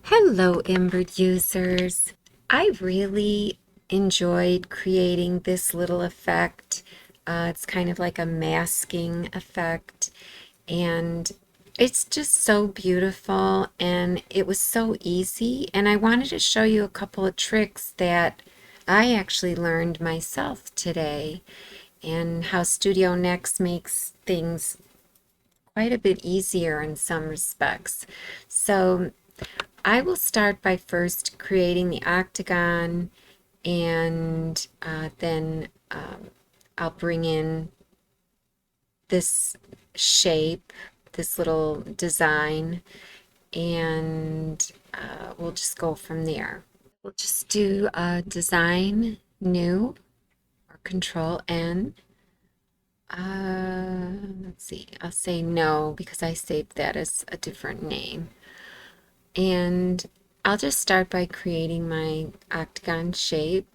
Hello, Embird users. I really enjoyed creating this little effect. It's kind of like a masking effect, and it's just so beautiful, and it was so easy. And I wanted to show you a couple of tricks that I actually learned myself today, and how Studio Next makes things quite a bit easier in some respects. So I will start by first creating the octagon, and then I'll bring in this shape, this little design, and we'll just go from there. We'll just do design new or control N. Let's see, I'll say no because I saved that as a different name. And I'll just start by creating my octagon shape.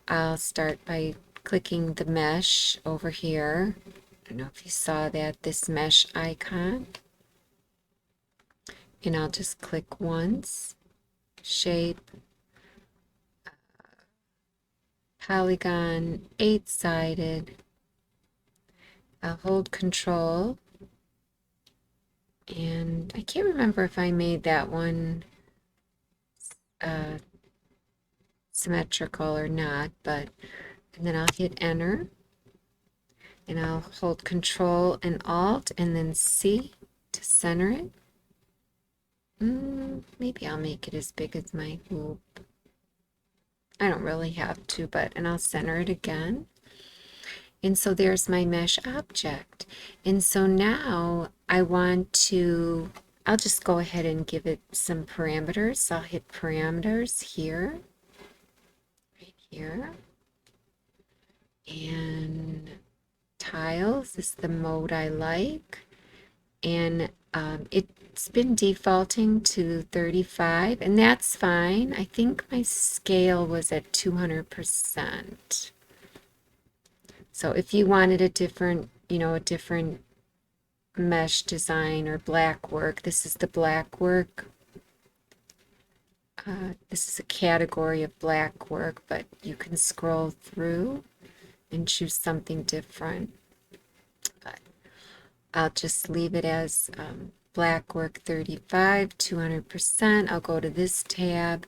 I'll start by clicking the mesh over here. I don't know if you saw that, this mesh icon. And I'll just click once, shape, polygon, 8-sided. I'll hold control. And I can't remember if I made that one uh, symmetrical or not, but and then I'll hit enter, and I'll hold control and alt and then C to center it. Maybe I'll make it as big as my hoop. I don't really have to, and I'll center it again. And so there's my mesh object. And so now I'll just go ahead and give it some parameters. So I'll hit parameters here, right here. And tiles is the mode I like. And it's been defaulting to 35, and that's fine. I think my scale was at 200%. So if you wanted a different, a different mesh design or black work, this is the black work. This is a category of black work, but you can scroll through and choose something different. But I'll just leave it as black work 35, 200%. I'll go to this tab,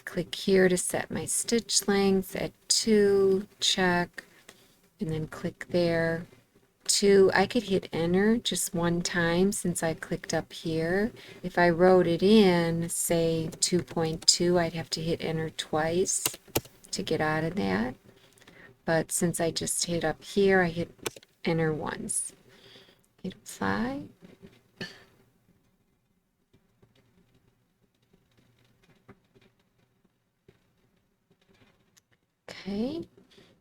click here to set my stitch length at 2, check, and then click there. 2, I could hit enter just one time since I clicked up here. If I wrote it in, say 2.2, I'd have to hit enter twice to get out of that. But since I just hit up here, I hit enter once. Hit apply. Okay.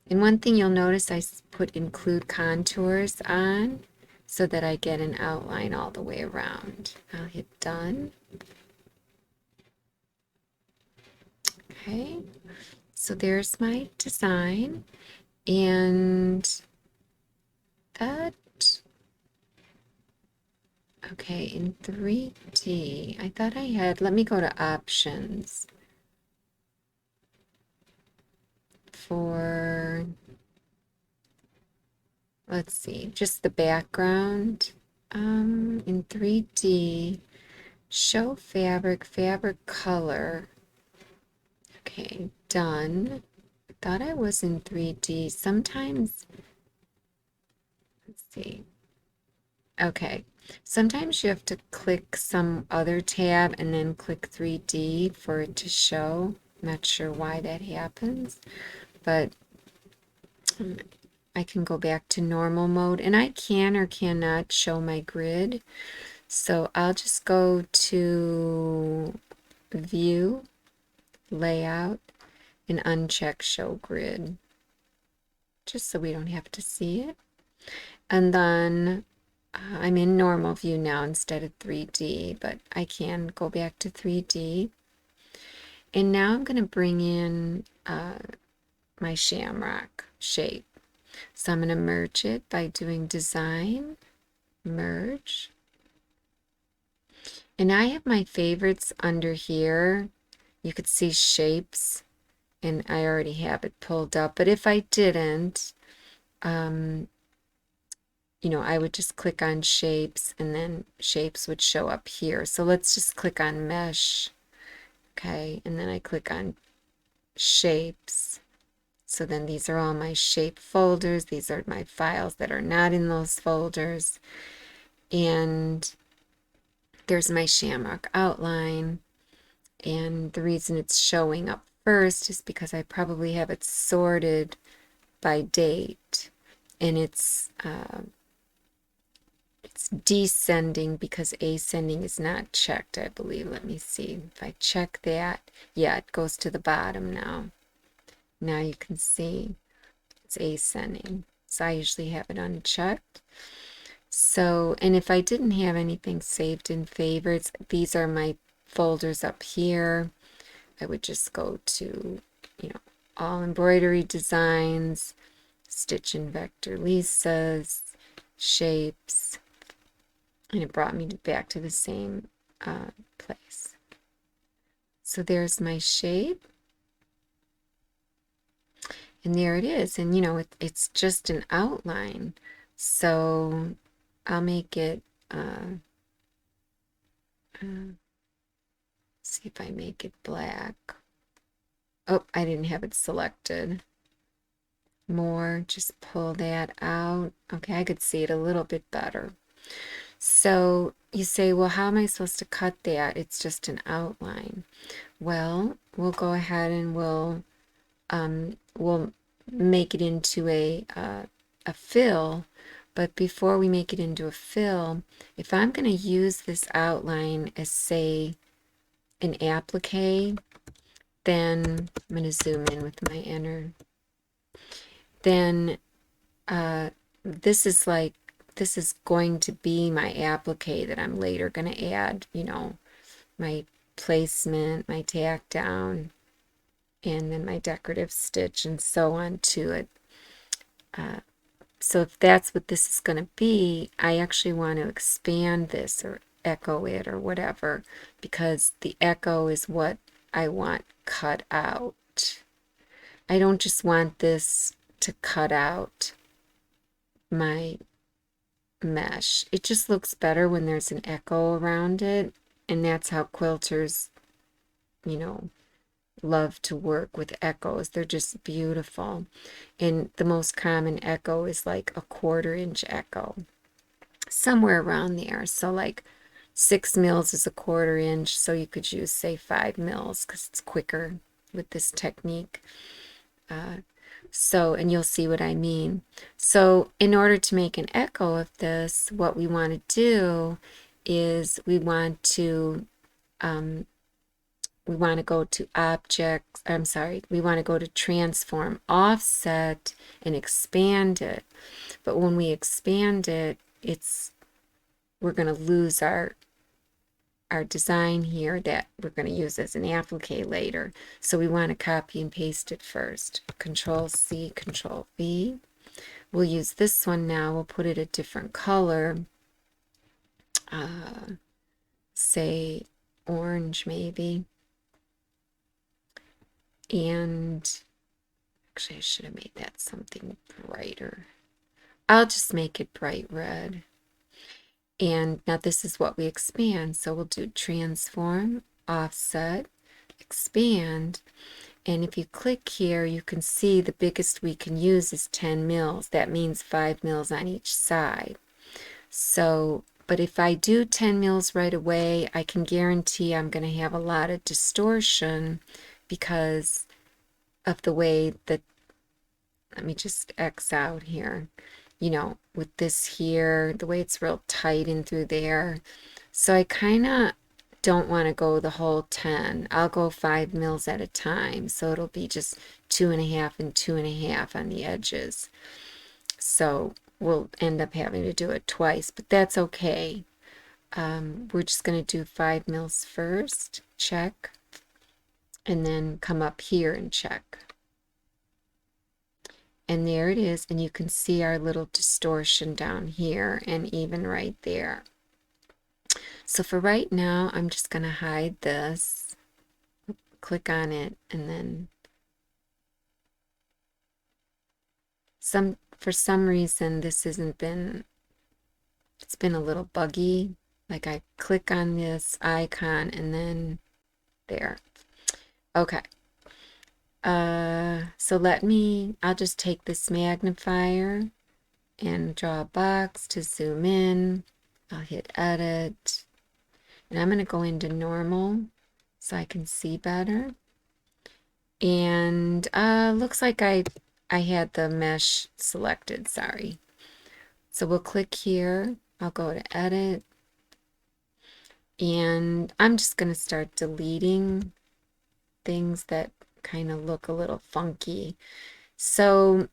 And one thing you'll notice, I put include contours on so that I get an outline all the way around. I'll hit done. Okay, so there's my design, and that, okay, in 3D, I thought I had, let me go to options for, let's see, just the background. In 3D, show fabric, fabric color. Okay, done. I thought I was in 3D. Sometimes, let's see. Okay, sometimes you have to click some other tab and then click 3D for it to show. I'm not sure why that happens, but I can go back to normal mode, and I can or cannot show my grid. So I'll just go to View, Layout, and uncheck Show Grid, just so we don't have to see it. And then I'm in normal view now instead of 3D, but I can go back to 3D. And now I'm going to bring in my shamrock shape. So I'm going to merge it by doing Design, Merge. And I have my favorites under here. You could see shapes, and I already have it pulled up. But if I didn't, um, you know, I would just click on shapes and then shapes would show up here. So let's just click on mesh. Okay, and then I click on shapes. So then these are all my shape folders. These are my files that are not in those folders. And there's my shamrock outline. And the reason it's showing up first is because I probably have it sorted by date. And it's descending because ascending is not checked, I believe. Let me see. If I check that, yeah, it goes to the bottom now. Now you can see it's ascending. So I usually have it unchecked. So, and if I didn't have anything saved in favorites, these are my folders up here. I would just go to, you know, all embroidery designs, stitch and vector Lisa's, shapes, and it brought me back to the same place. So there's my shape. And there it is. And you know, it's just an outline. So I'll make it, see if I make it black. Oh, I didn't have it selected. More, just pull that out. Okay, I could see it a little bit better. So you say, well, how am I supposed to cut that? It's just an outline. Well, we'll go ahead and we'll make it into a fill. But before we make it into a fill, if I'm going to use this outline as, say, an applique, then I'm going to zoom in with my enter. Then this is going to be my applique that I'm later going to add, you know, my placement, my tack down, and then my decorative stitch and so on to it. So if that's what this is going to be, I actually want to expand this or echo it or whatever, because the echo is what I want cut out. I don't just want this to cut out my mesh. It just looks better when there's an echo around it, and that's how quilters, you know, love to work with echoes. They're just beautiful. And the most common echo is like a 1/4 inch echo, somewhere around there. So like 6 mils is a 1/4 inch, so you could use, say, 5 mils because it's quicker with this technique. And you'll see what I mean. So in order to make an echo of this, what we want to do is we want to go to objects, we want to go to transform, offset, and expand it. But when we expand it, we're going to lose our design here that we're going to use as an applique later. So we want to copy and paste it first. Control C, Control V. We'll use this one now. We'll put it a different color. Say orange maybe. And actually I should have made that something brighter. I'll just make it bright red. And now this is what we expand. So we'll do transform, offset, expand. And if you click here, you can see the biggest we can use is 10 mils. That means 5 mils on each side. So, but if I do 10 mils right away, I can guarantee I'm going to have a lot of distortion because of the way that, let me just X out here, you know, with this here, the way it's real tight in through there. So I kind of don't want to go the whole 10. I'll go 5 mils at a time. So it'll be just 2.5 and 2.5 on the edges. So we'll end up having to do it twice, but that's okay. We're just going to do 5 mils first, check, and then come up here and check. And there it is, and you can see our little distortion down here and even right there. So for right now, I'm just going to hide this, click on it, and then for some reason this hasn't been, it's been a little buggy. Like I click on this icon and then there. Okay. So I'll just take this magnifier and draw a box to zoom in. I'll hit edit and I'm going to go into normal so I can see better. And looks like I had the mesh selected, sorry. So we'll click here. I'll go to edit and I'm just going to start deleting things that kind of look a little funky. So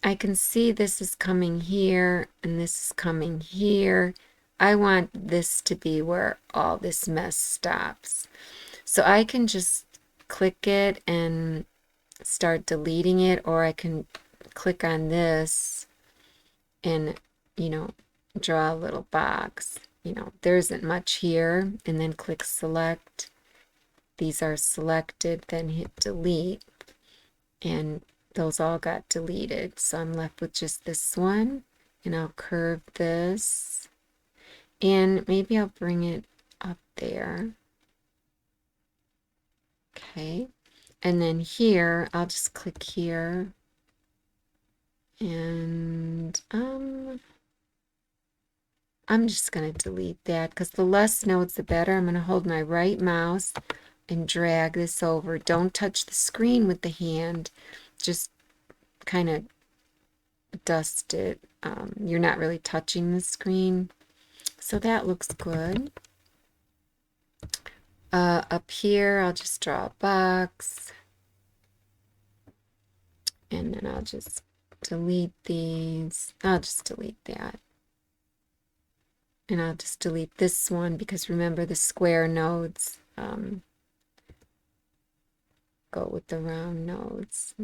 I can see this is coming here and this is coming here. I want this to be where all this mess stops. So I can just click it and start deleting it, or I can click on this and, draw a little box. There isn't much here, and then click select. These are selected, then hit delete, and those all got deleted. So I'm left with just this one, and I'll curve this, and maybe I'll bring it up there. Okay, and then here, I'll just click here, and I'm just going to delete that because the less nodes, the better. I'm going to hold my right mouse and drag this over. Don't touch the screen with the hand. Just kind of dust it. You're not really touching the screen. So that looks good. Up here, I'll just draw a box. And then I'll just delete these. I'll just delete that. And I'll just delete this one because remember the square nodes go with the round nodes.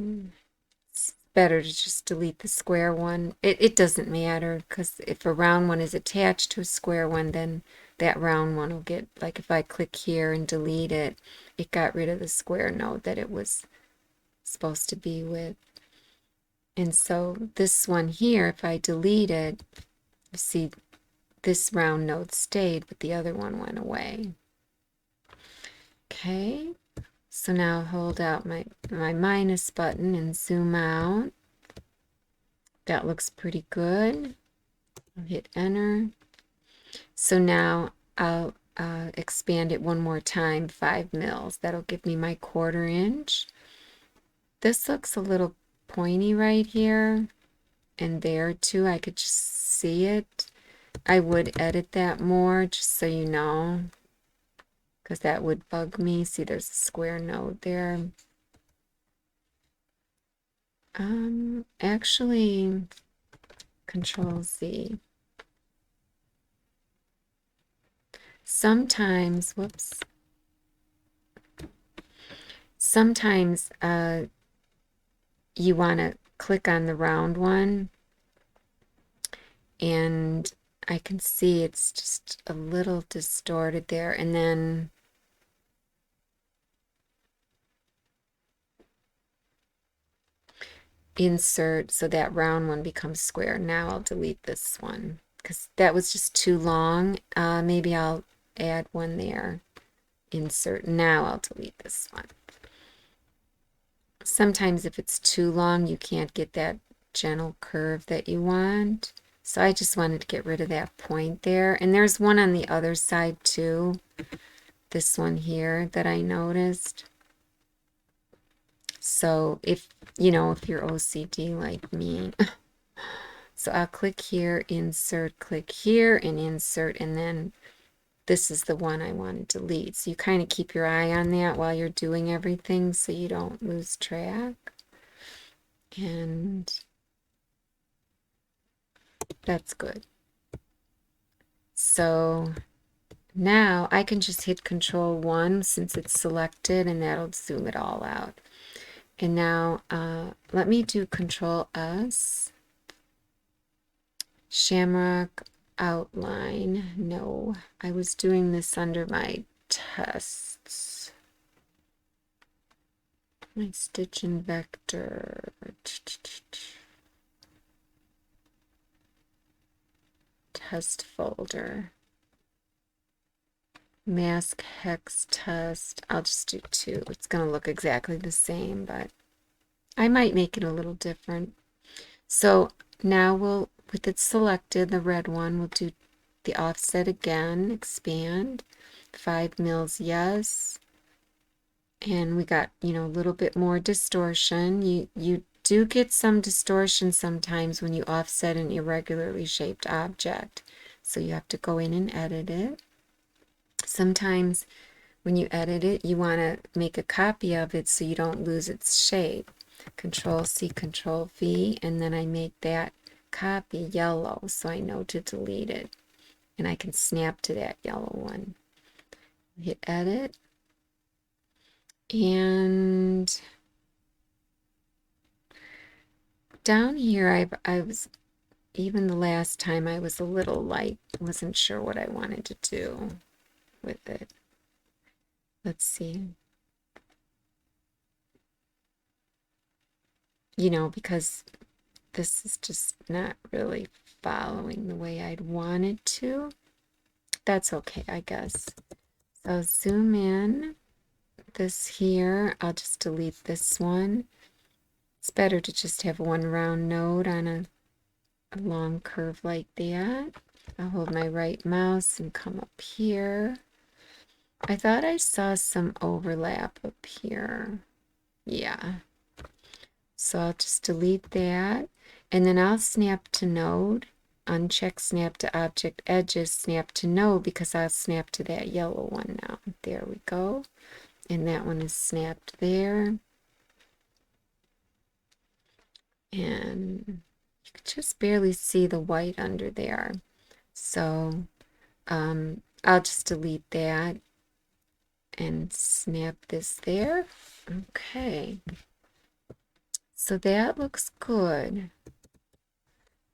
It's better to just delete the square one. It doesn't matter because if a round one is attached to a square one, then that round one will get, like if I click here and delete it, it got rid of the square node that it was supposed to be with. And so this one here, if I delete it, you see this round node stayed, but the other one went away. Okay, so now I'll hold out my minus button and zoom out. That looks pretty good. I'll hit enter. So now I'll expand it one more time, 5 mils. That'll give me my 1/4 inch. This looks a little pointy right here and there too. I could just see it. I would edit that more just so you know, because that would bug me. See, there's a square node there. Actually, Control Z. Sometimes, whoops. Sometimes you want to click on the round one, and I can see it's just a little distorted there, and then insert so that round one becomes square. Now I'll delete this one because that was just too long. Maybe I'll add one there. Insert. Now I'll delete this one. Sometimes if it's too long, you can't get that gentle curve that you want. So I just wanted to get rid of that point there. And there's one on the other side too. This one here that I noticed. So if you're OCD like me, so I'll click here, insert, click here and insert, and then this is the one I want to delete. So you kind of keep your eye on that while you're doing everything so you don't lose track. And that's good. So now I can just hit Control 1 since it's selected, and that'll zoom it all out. And now let me do Control S. Shamrock. outline. No, I was doing this under my tests. My stitch and vector. Test folder. Mask hex test. I'll just do 2. It's going to look exactly the same, but I might make it a little different. So now we'll, with it selected, the red one, we'll do the offset again, expand, 5 mils, yes. And we got, a little bit more distortion. You do get some distortion sometimes when you offset an irregularly shaped object. So you have to go in and edit it. Sometimes when you edit it, you want to make a copy of it so you don't lose its shape. Control C, Control V, and then I make that copy yellow so I know to delete it. And I can snap to that yellow one. Hit edit. And down here, I was, even the last time I was a little light, wasn't sure what I wanted to do with it. Let's see. Because this is just not really following the way I'd want it to. That's okay, I guess. So zoom in. This here, I'll just delete this one. It's better to just have one round node on a long curve like that. I'll hold my right mouse and come up here. I thought I saw some overlap up here. Yeah. So I'll just delete that. And then I'll snap to node. Uncheck snap to object edges, snap to node, because I'll snap to that yellow one now. There we go. And that one is snapped there. And you can just barely see the white under there. So I'll just delete that and snap this there. Okay. So that looks good.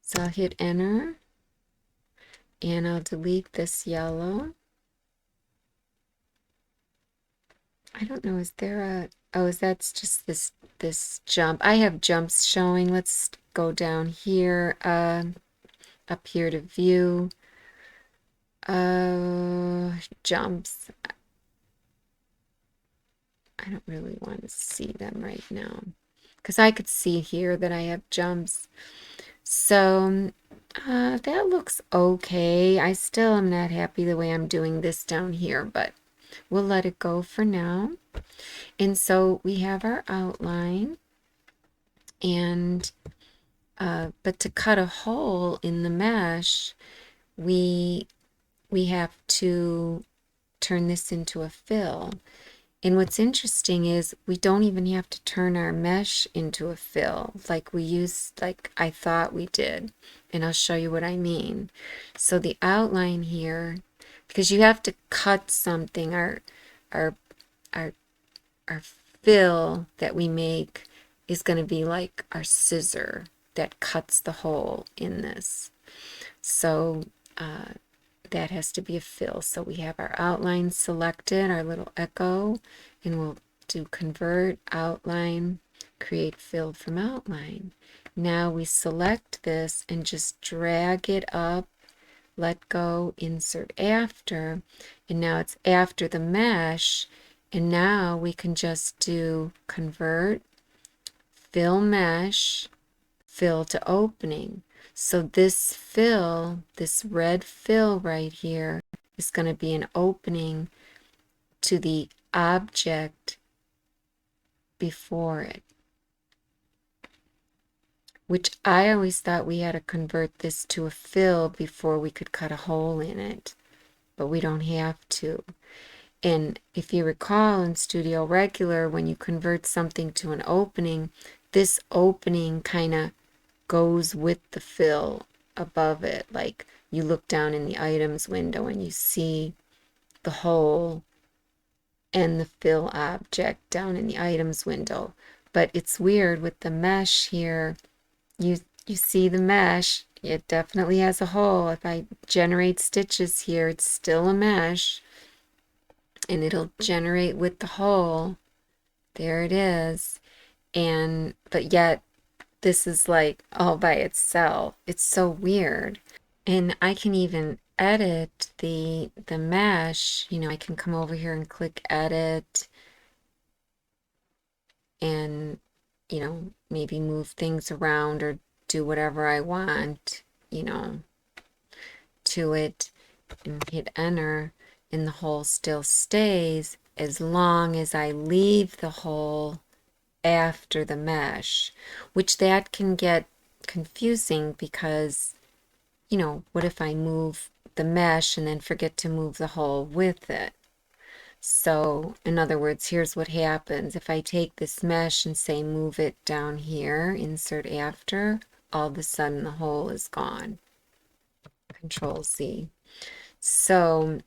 So I'll hit enter and I'll delete this yellow. I don't know, is there a, oh, that's just this jump. I have jumps showing. Let's go down here, up here to view. Jumps. I don't really want to see them right now because I could see here that I have jumps. So that looks okay. I still am not happy the way I'm doing this down here, but we'll let it go for now. And so we have our outline, and but to cut a hole in the mesh, we have to turn this into a fill. And what's interesting is we don't even have to turn our mesh into a fill like I thought we did. And I'll show you what I mean. So the outline here, because you have to cut something, our fill that we make is going to be like our scissor that cuts the hole in this. So that has to be a fill. So we have our outline selected, our little echo, and we'll do convert, outline, create fill from outline. Now we select this and just drag it up, let go, insert after, and now it's after the mesh, and now we can just do convert, fill mesh, fill to opening. So this fill, this red fill right here, is going to be an opening to the object before it, which I always thought we had to convert this to a fill before we could cut a hole in it, but we don't have to. And if you recall in Studio Regular, when you convert something to an opening, this opening kind of goes with the fill above it. Like you look down in the items window and you see the hole and the fill object down in the items window. But it's weird with the mesh here. You see the mesh it definitely has a hole. If I generate stitches here, it's still a mesh, and it'll generate with the hole. There it is. And, but yet, this is like all by itself. It's so weird. And I can even edit the mesh. You know, I can come over here and click edit and, you know, maybe move things around or do whatever I want, you know, to it, and hit enter, and the hole still stays as long as I leave the hole after the mesh, which that can get confusing because, you know, what if I move the mesh and then forget to move the hole with it? So, in other words, here's what happens. If I take this mesh and say move it down here, insert after, all of a sudden the hole is gone. Control C. So,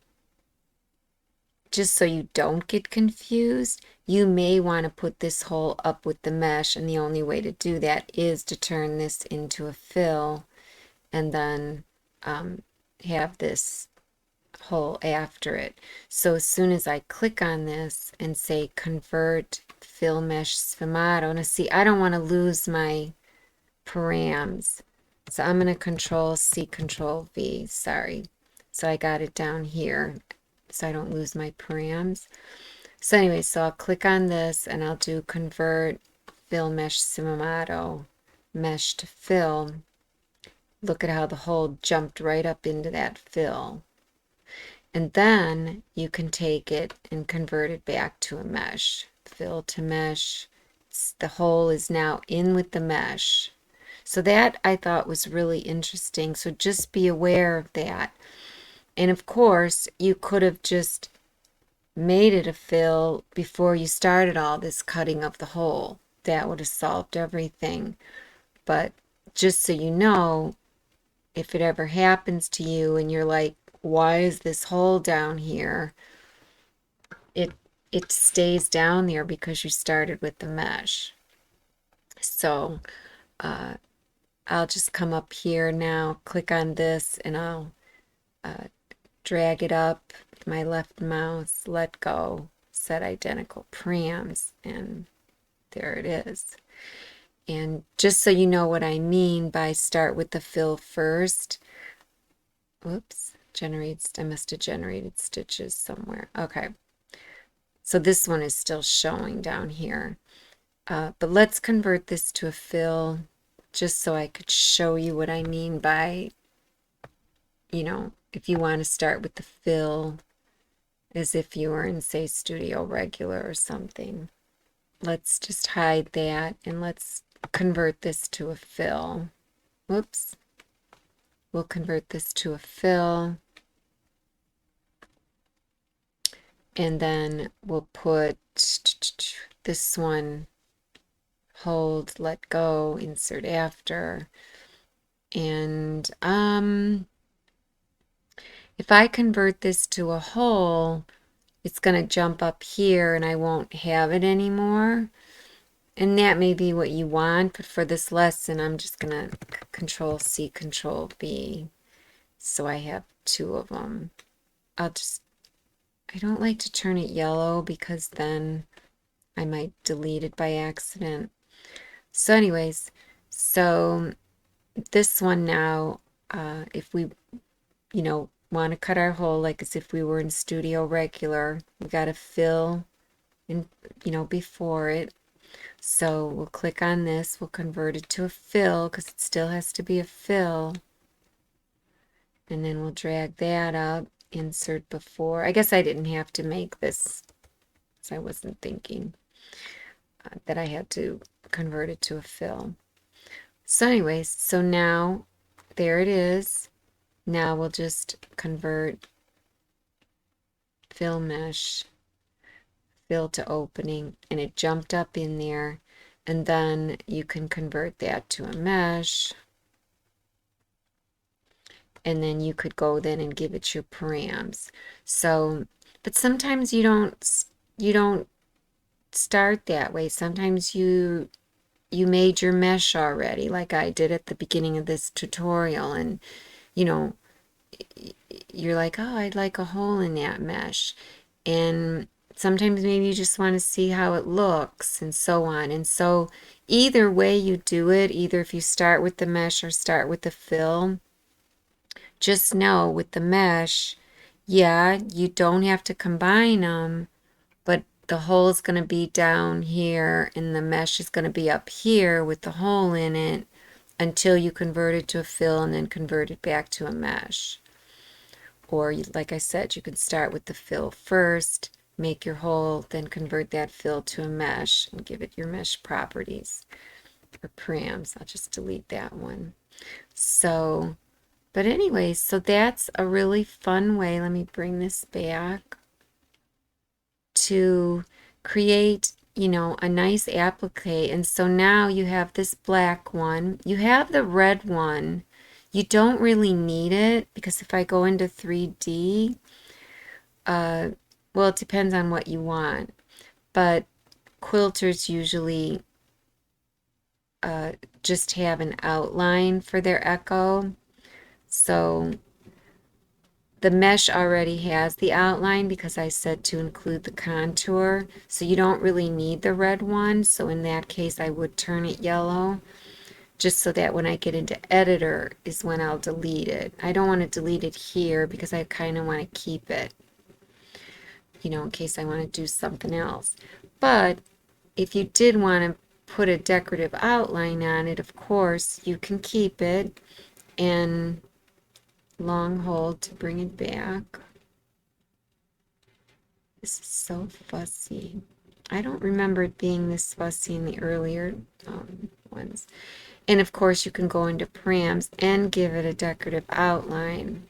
just so you don't get confused, you may want to put this hole up with the mesh, and the only way to do that is to turn this into a fill and then have this hole after it. So as soon as I click on this and say convert fill mesh sfumato, now see, I don't want to lose my params. So I'm going to control C, control V, sorry. So I got it down here so I don't lose my params. So anyway, so I'll click on this and I'll do convert fill mesh sfumato, mesh to fill. Look at how the hole jumped right up into that fill. And then you can take it and convert it back to a mesh. Fill to mesh. The hole is now in with the mesh. So that I thought was really interesting. So just be aware of that. And of course, you could have just made it a fill before you started all this cutting of the hole. That would have solved everything. But just so you know, if it ever happens to you and you're like, why is this hole down here? It stays down there because you started with the mesh. So I'll just come up here now, click on this, and I'll drag it up with my left mouse, let go, set identical params, and there it is. And just so you know what I mean by start with the fill first, whoops, generates, I must have generated stitches somewhere. Okay, so this one is still showing down here. But let's convert this to a fill just so I could show you what I mean by, you know, if you want to start with the fill as if you were in, say, Studio Regular or something. Let's just hide that and let's convert this to a fill. Whoops. We'll convert this to a fill. And then we'll put this one, hold, let go, insert after. And if I convert this to a hole, it's going to jump up here and I won't have it anymore. And that may be what you want, but for this lesson, I'm just going to control C, control V. So I have two of them. I don't like to turn it yellow because then I might delete it by accident. So anyways, so this one now, if we, you know, want to cut our hole like as if we were in Studio Regular, we got to fill in, you know, before it. So we'll click on this, we'll convert it to a fill because it still has to be a fill. And then we'll drag that up, insert before. I guess I didn't have to make this because I wasn't thinking that I had to convert it to a fill. So anyways, so now there it is. Now we'll just convert fill mesh, fill to opening, and it jumped up in there. And then you can convert that to a mesh. And then you could go then and give it your params. So, but sometimes you don't start that way. Sometimes you you made your mesh already, like I did at the beginning of this tutorial, and you know, you're like, oh, I'd like a hole in that mesh. And sometimes maybe you just want to see how it looks and so on. And so either way you do it, either if you start with the mesh or start with the fill, just know with the mesh, yeah, you don't have to combine them, but the hole is going to be down here and the mesh is going to be up here with the hole in it until you convert it to a fill and then convert it back to a mesh. Or like I said, you can start with the fill first, make your hole, then convert that fill to a mesh and give it your mesh properties or params. I'll just delete that one. So, but anyway, so that's a really fun way. Let me bring this back to create, you know, a nice applique. And so now you have this black one. You have the red one. You don't really need it because if I go into 3D, well, it depends on what you want, but quilters usually just have an outline for their echo. So the mesh already has the outline because I said to include the contour. So you don't really need the red one. So in that case, I would turn it yellow just so that when I get into editor is when I'll delete it. I don't want to delete it here because I kind of want to keep it, you know, in case I want to do something else. But if you did want to put a decorative outline on it, of course, you can keep it and long hold to bring it back. This is so fussy. I don't remember it being this fussy in the earlier ones. And of course, you can go into params and give it a decorative outline.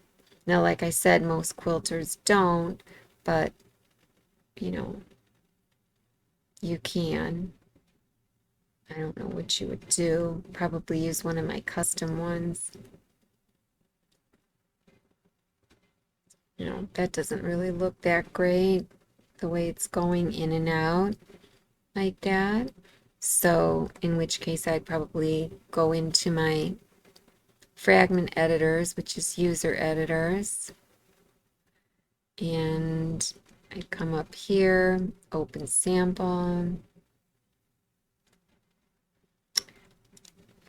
Now, like I said, most quilters don't, but you know, you can. I don't know what you would do. Probably use one of my custom ones. You know, that doesn't really look that great, the way it's going in and out like that. So, in which case I'd probably go into my fragment editors, which is user editors. And I come up here, open sample,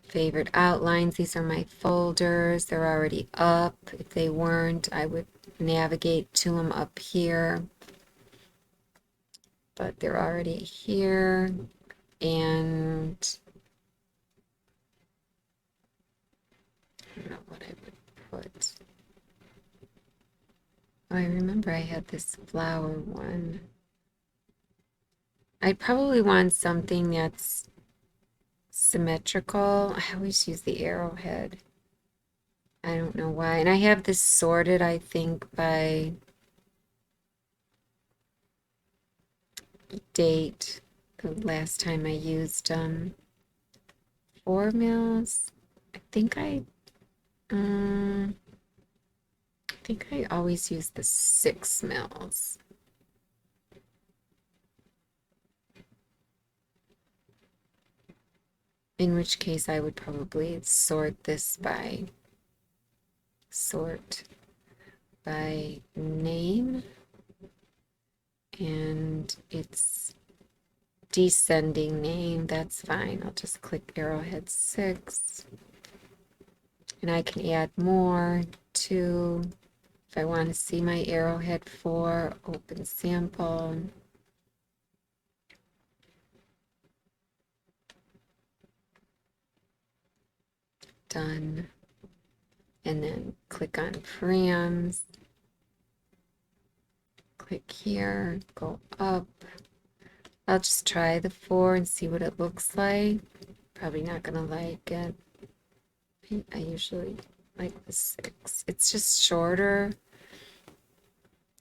favorite outlines. These are my folders. They're already up. If they weren't, I would navigate to them up here. But they're already here. And I don't know what I would put. Oh, I remember I had this flower one. I'd probably want something that's symmetrical. I always use the arrowhead. I don't know why. And I have this sorted, I think, by date. The last time I used 4 mils. I think I always use the 6 mils. In which case I would probably sort by name, and it's descending name. That's fine. I'll just click arrowhead 6, and I can add more to, if I want to see my arrowhead 4, open sample. Done. And then click on params. Click here, go up. I'll just try the 4 and see what it looks like. Probably not gonna like it. I usually like the 6. It's just shorter.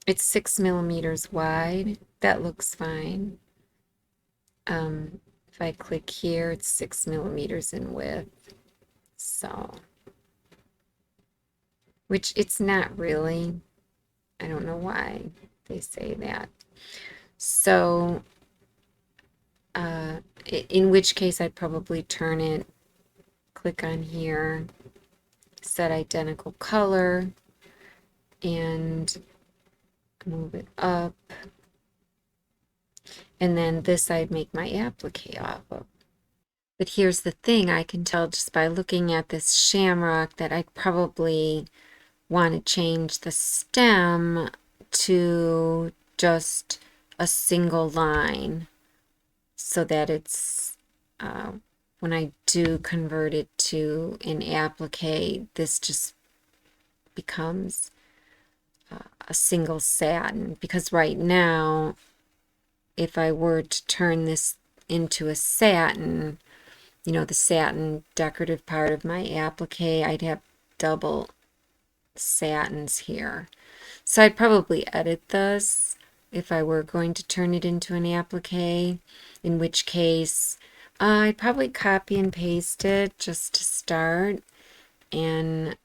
It's 6 millimeters wide. That looks fine. If I click here, it's 6 millimeters in width. So, which it's not really. I don't know why they say that. So in which case I'd probably turn it, click on here, set identical color, and move it up. And then this I'd make my applique off of. But here's the thing, I can tell just by looking at this shamrock that I probably want to change the stem to just a single line so that it's, when I do convert it to an applique, this just becomes a single satin. Because right now, if I were to turn this into a satin, you know, the satin decorative part of my applique, I'd have double satins here. So I'd probably edit this if I were going to turn it into an applique, in which case I'd probably copy and paste it just to start, and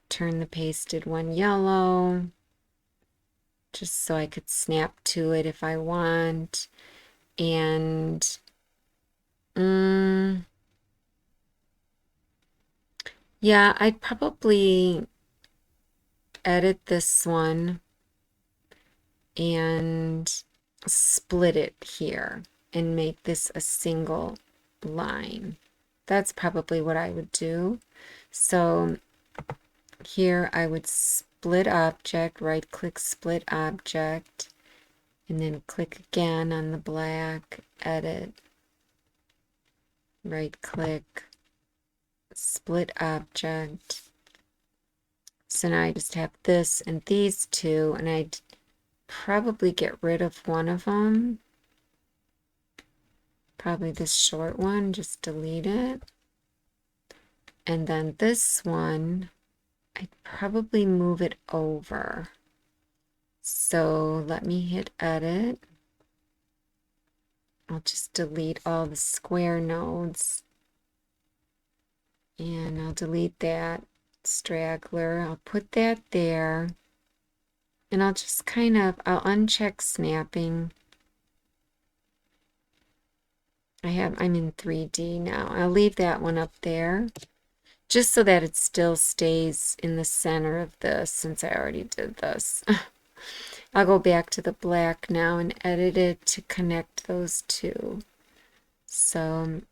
turn the pasted one yellow just so I could snap to it if I want. And yeah, I'd probably edit this one and split it here and make this a single line. That's probably what I would do. So here I would split object, right click split object, and then click again on the black, edit, right click, split object. So now I just have this and these two, and I'd probably get rid of one of them. Probably this short one, just delete it. And then this one, I'd probably move it over. So let me hit edit. I'll just delete all the square nodes. And I'll delete that straggler. I'll put that there. And I'll just I'll uncheck snapping. I'm in 3D now. I'll leave that one up there just so that it still stays in the center of this, since I already did this. I'll go back to the black now and edit it to connect those two. So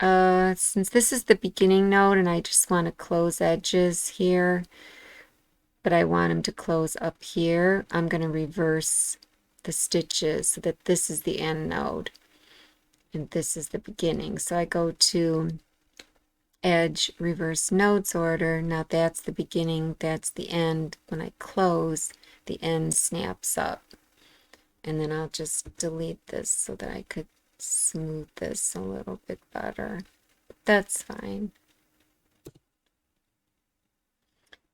since this is the beginning node and I just want to close edges here, but I want them to close up here, I'm going to reverse the stitches so that this is the end node and this is the beginning. So I go to edge, reverse nodes order. Now that's the beginning, that's the end. When I close, the end snaps up. And then I'll just delete this so that I could smooth this a little bit better. That's fine.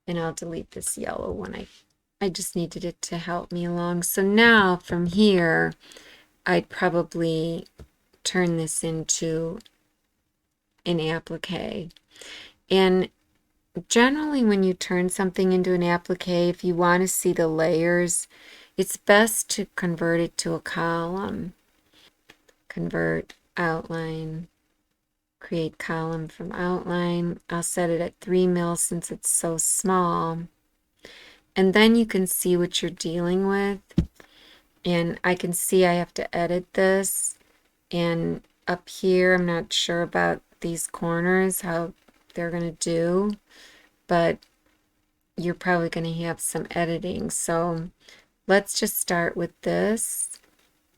And I'll delete this yellow one. I just needed it to help me along. So now from here, I'd probably turn this into an applique. And generally when you turn something into an applique, if you want to see the layers, it's best to convert it to a column. Convert outline, create column from outline. I'll set it at 3 mil since it's so small. And then you can see what you're dealing with. And I can see I have to edit this. And up here, I'm not sure about these corners, how they're going to do. But you're probably going to have some editing. So let's just start with this.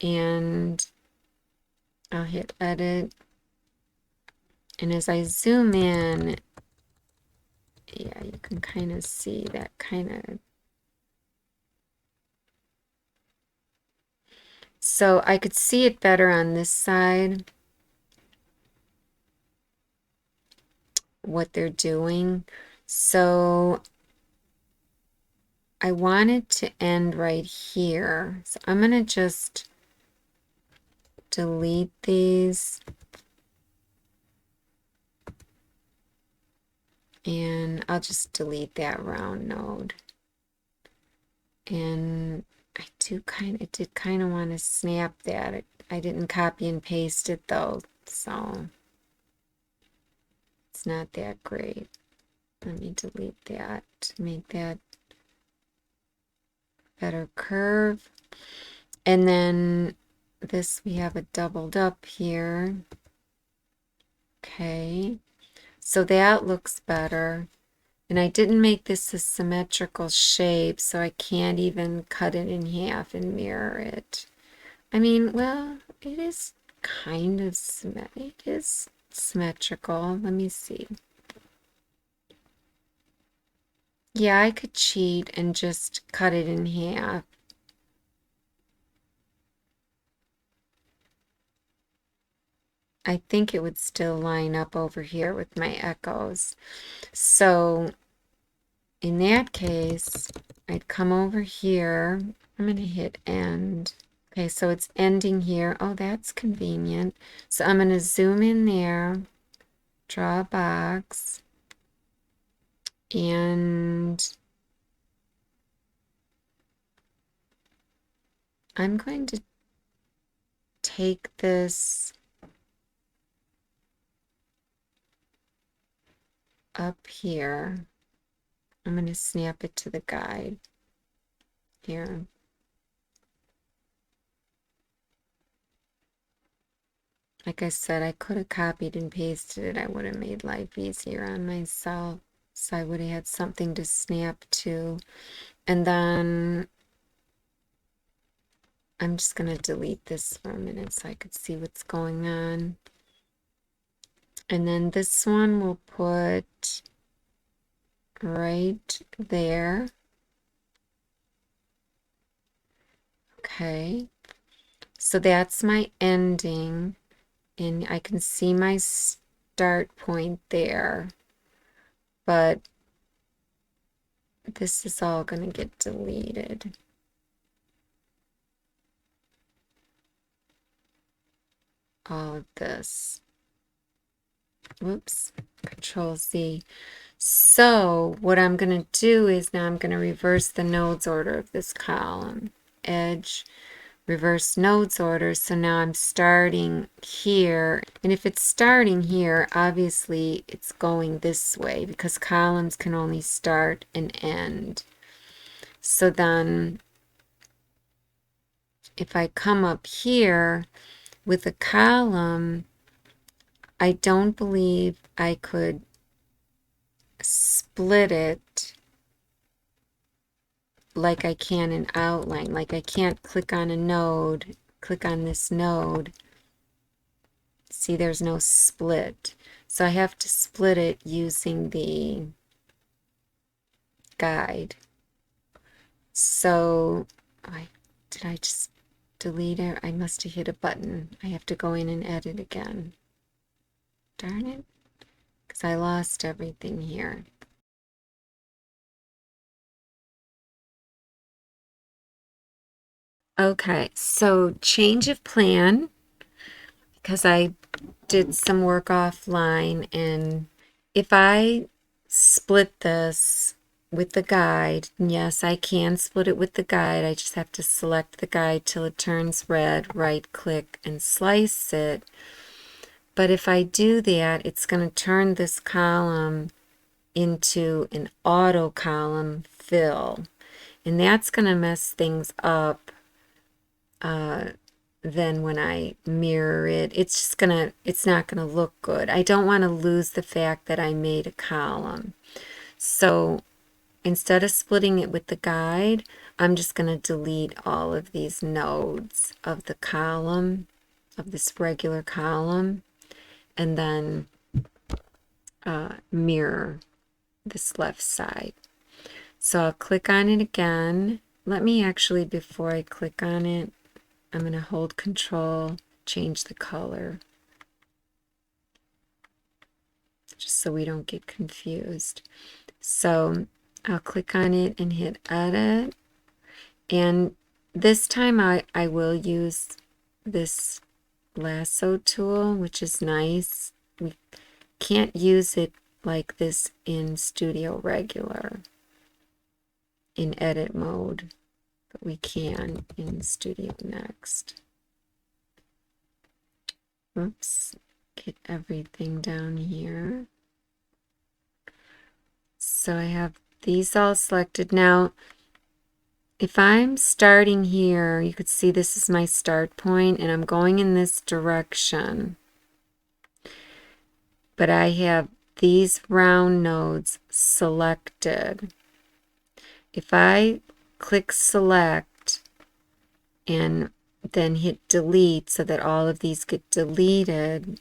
And I'll hit edit. And as I zoom in, yeah, you can kind of see that so I could see it better on this side, what they're doing. So I want it to end right here. So I'm going to just delete these. And I'll just delete that round node. And I did kind of want to snap that. I didn't copy and paste it though, so it's not that great. Let me delete that to make that better curve. And then this, we have it doubled up here. Okay, so that looks better. And I didn't make this a symmetrical shape, so I can't even cut it in half and mirror it. I mean, well, it is kind of it is symmetrical. Let me see. Yeah, I could cheat and just cut it in half. I think it would still line up over here with my echoes. So in that case, I'd come over here. I'm going to hit end. Okay, so it's ending here. Oh, that's convenient. So I'm going to zoom in there, draw a box, and I'm going to take this up here. I'm going to snap it to the guide here. Like I said, I could have copied and pasted it. I would have made life easier on myself. So I would have had something to snap to. And then I'm just going to delete this for a minute so I could see what's going on. And then this one we'll put right there. Okay. So that's my ending. And I can see my start point there. But this is all going to get deleted. All of this. Whoops, Control Z. So what I'm going to do is now I'm going to reverse the nodes order of this column. Edge, reverse nodes order. So now I'm starting here. And if it's starting here, obviously it's going this way because columns can only start and end. So then if I come up here with a column, I don't believe I could split it like I can in outline. Like I can't click on a node, click on this node. See, there's no split. So I have to split it using the guide. So did I just delete it? I must have hit a button. I have to go in and edit again. Darn it, because I lost everything here. Okay, so change of plan, because I did some work offline, and if I split this with the guide, yes, I can split it with the guide. I just have to select the guide till it turns red, right click and slice it. But if I do that, it's going to turn this column into an auto column fill. And that's going to mess things up then when I mirror it. It's not going to look good. I don't want to lose the fact that I made a column. So instead of splitting it with the guide, I'm just going to delete all of these nodes of the column, of this regular column, and then mirror this left side. So I'll click on it again. Let me actually, before I click on it, I'm going to hold Control, change the color, just so we don't get confused. So I'll click on it and hit Edit. And this time I will use this lasso tool, which is nice. We can't use it like this in Studio Regular, in edit mode. but we can in Studio Next. Oops, get everything down here. So I have these all selected. Now, if I'm starting here, you could see this is my start point, and I'm going in this direction. But I have these round nodes selected. If I click select and then hit delete so that all of these get deleted,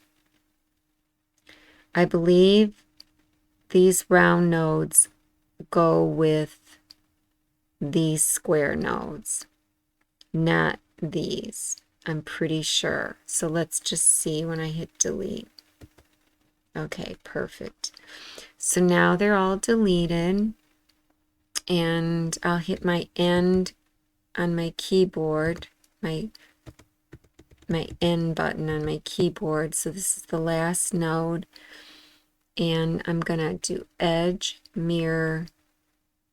I believe these round nodes go with these square nodes, not these. I'm pretty sure. So let's just see when I hit delete. Okay, perfect. So now they're all deleted, and I'll hit my end on my keyboard, my end button on my keyboard. So this is the last node, and I'm gonna do edge, mirror,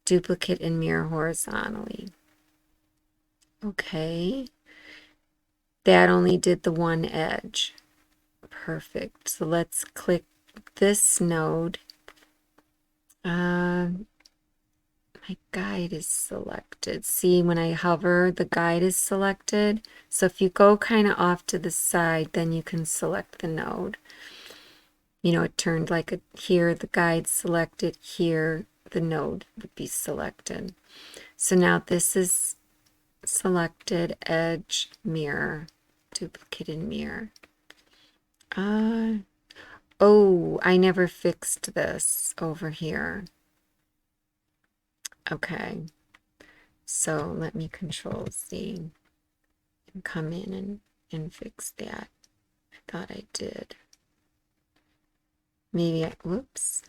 duplicate, and mirror horizontally. Okay, that only did the one edge. Perfect. So let's click this node. My guide is selected. See, when I hover, the guide is selected. So if you go kind of off to the side, then you can select the node. You know, it turned like a, here the guide selected, here the node would be selected. So now this is selected, edge, mirror, duplicate, and mirror. Oh, I never fixed this over here. Okay, so let me Control Z and come in and fix that. I thought I did. Maybe I, whoops.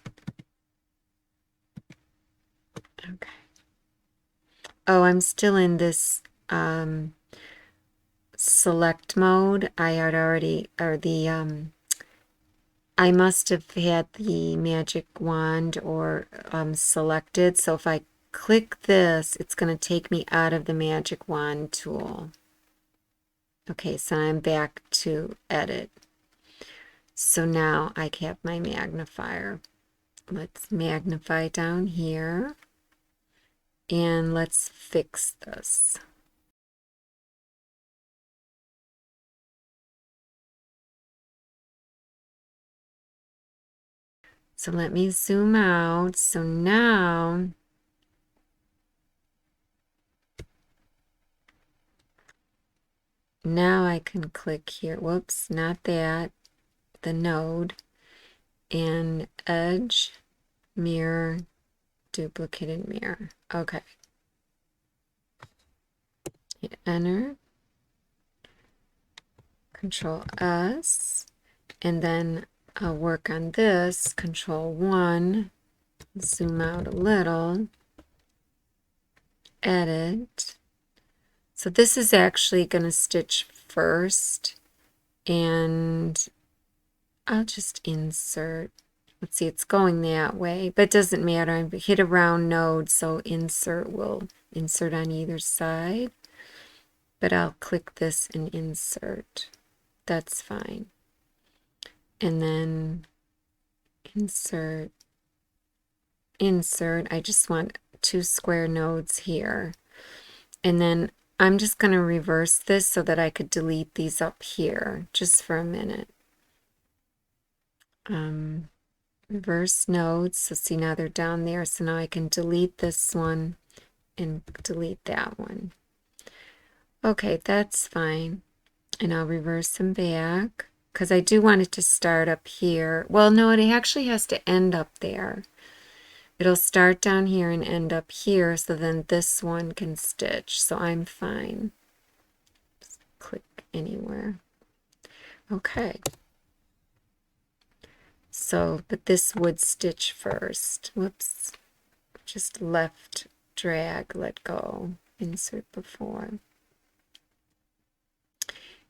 Okay. Oh, I'm still in this select mode. I had already, or the, I must have had the magic wand or selected. So if I click this, it's going to take me out of the magic wand tool. Okay, so I'm back to edit. So now I have my magnifier. Let's magnify down here and let's fix this. So let me zoom out. So now I can click here. Whoops, not that. The node and edge, mirror, duplicate, and mirror. Okay. Hit enter. Control S. And then I'll work on this. Control 1. Zoom out a little. Edit. So this is actually going to stitch first, and I'll just insert. Let's see, it's going that way, but it doesn't matter. I hit a round node, so insert will insert on either side, but I'll click this and insert. That's fine. And then insert, insert. I just want 2 square nodes here. And then I'm just going to reverse this so that I could delete these up here just for a minute. Reverse nodes. So see, now they're down there. So now I can delete this one and delete that one. Okay, that's fine. And I'll reverse them back because I do want it to start up here. Well, no, it actually has to end up there. It'll start down here and end up here, so then this one can stitch. So I'm fine. Just click anywhere. Okay. So, but this would stitch first. Whoops. Just left drag, let go, insert before.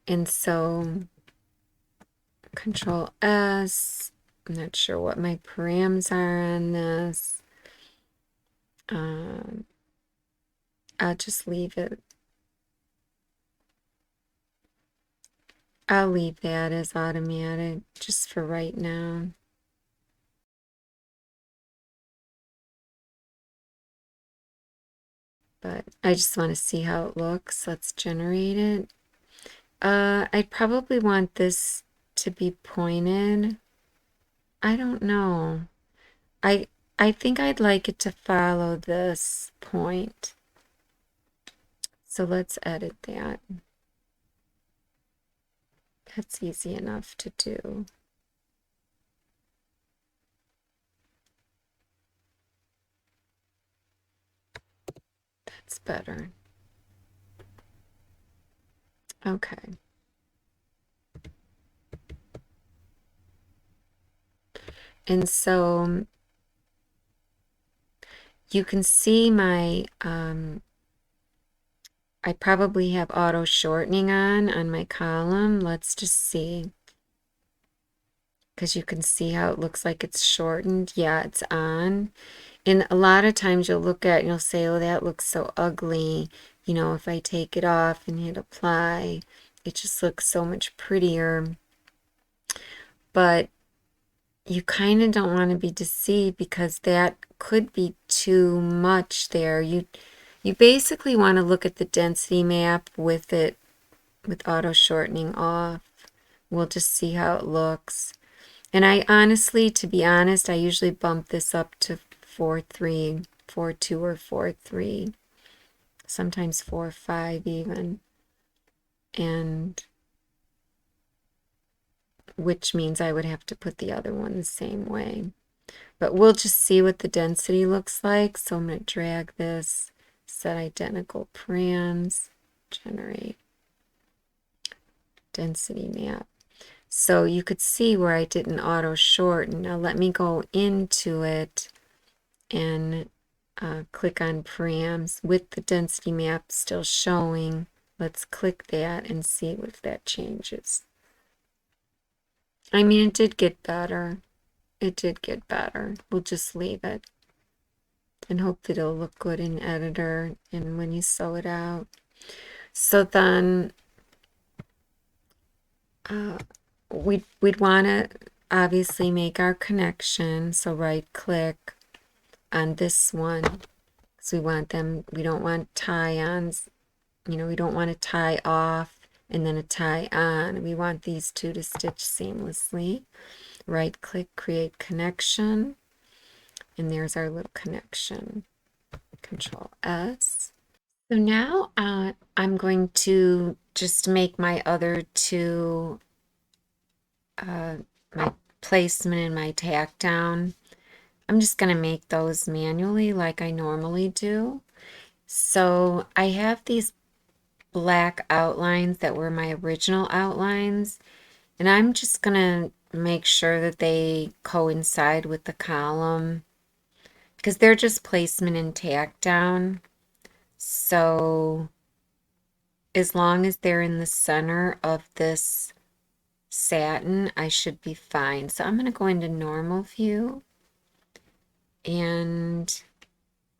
And so Control S. I'm not sure what my params are on this. I'll just leave it. I'll leave that as automatic just for right now. But I just want to see how it looks. Let's generate it. I probably want this to be pointed. I don't know. I I think I'd like it to follow this point. So let's edit that. That's easy enough to do. That's better. Okay. And so you can see my, I probably have auto shortening on my column. Let's just see. Because you can see how it looks like it's shortened. Yeah, it's on. And a lot of times you'll look at it and you'll say, oh, that looks so ugly. You know, if I take it off and hit apply, it just looks so much prettier. But you kind of don't want to be deceived because that could be too much there. You basically want to look at the density map with it, with auto shortening off. We'll just see how it looks. And I honestly, to be honest, I usually bump this up to 4.3, 4.2 or 4.3, sometimes 4.5 even. And which means I would have to put the other one the same way. But we'll just see what the density looks like. So I'm going to drag this, set identical params, generate density map. So you could see where I didn't auto shorten. Now let me go into it and click on params with the density map still showing. Let's click that and see if that changes. I mean, it did get better. It did get better. We'll just leave it and hope that it'll look good in editor and when you sew it out. So then we'd want to obviously make our connection. So right click on this one because we want them, we don't want tie-ons, you know, we don't want to tie off and then a tie on. We want these two to stitch seamlessly. Right click, create connection, and there's our little connection. Control S. So now I'm going to just make my other two, my placement and my tack down. I'm just going to make those manually like I normally do. So I have these black outlines that were my original outlines, and I'm just going to make sure that they coincide with the column because they're just placement and tack down. So as long as they're in the center of this satin, I should be fine. So I'm going to go into normal view and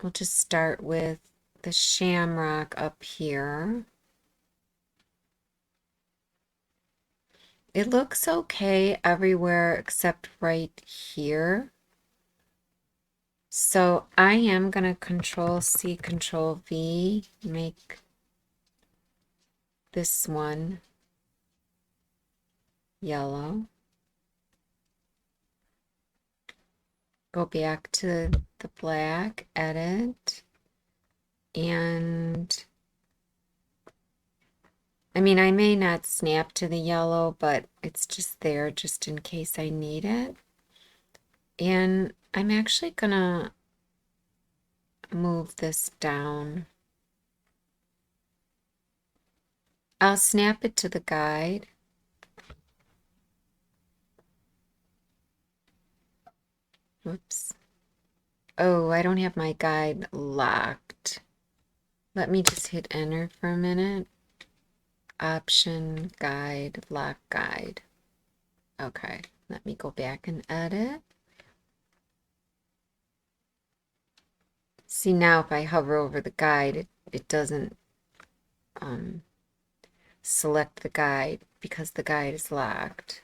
we'll just start with the shamrock up here. It looks okay everywhere except right here. So I am going to Control C, Control V, make this one yellow. Go back to the black, edit, and I mean, I may not snap to the yellow, but it's just there just in case I need it. And I'm actually gonna move this down. I'll snap it to the guide. Whoops. Oh, I don't have my guide locked. Let me just hit enter for a minute. Option, guide, lock guide. Okay, let me go back and edit. See, now if I hover over the guide, it doesn't um, select the guide because the guide is locked.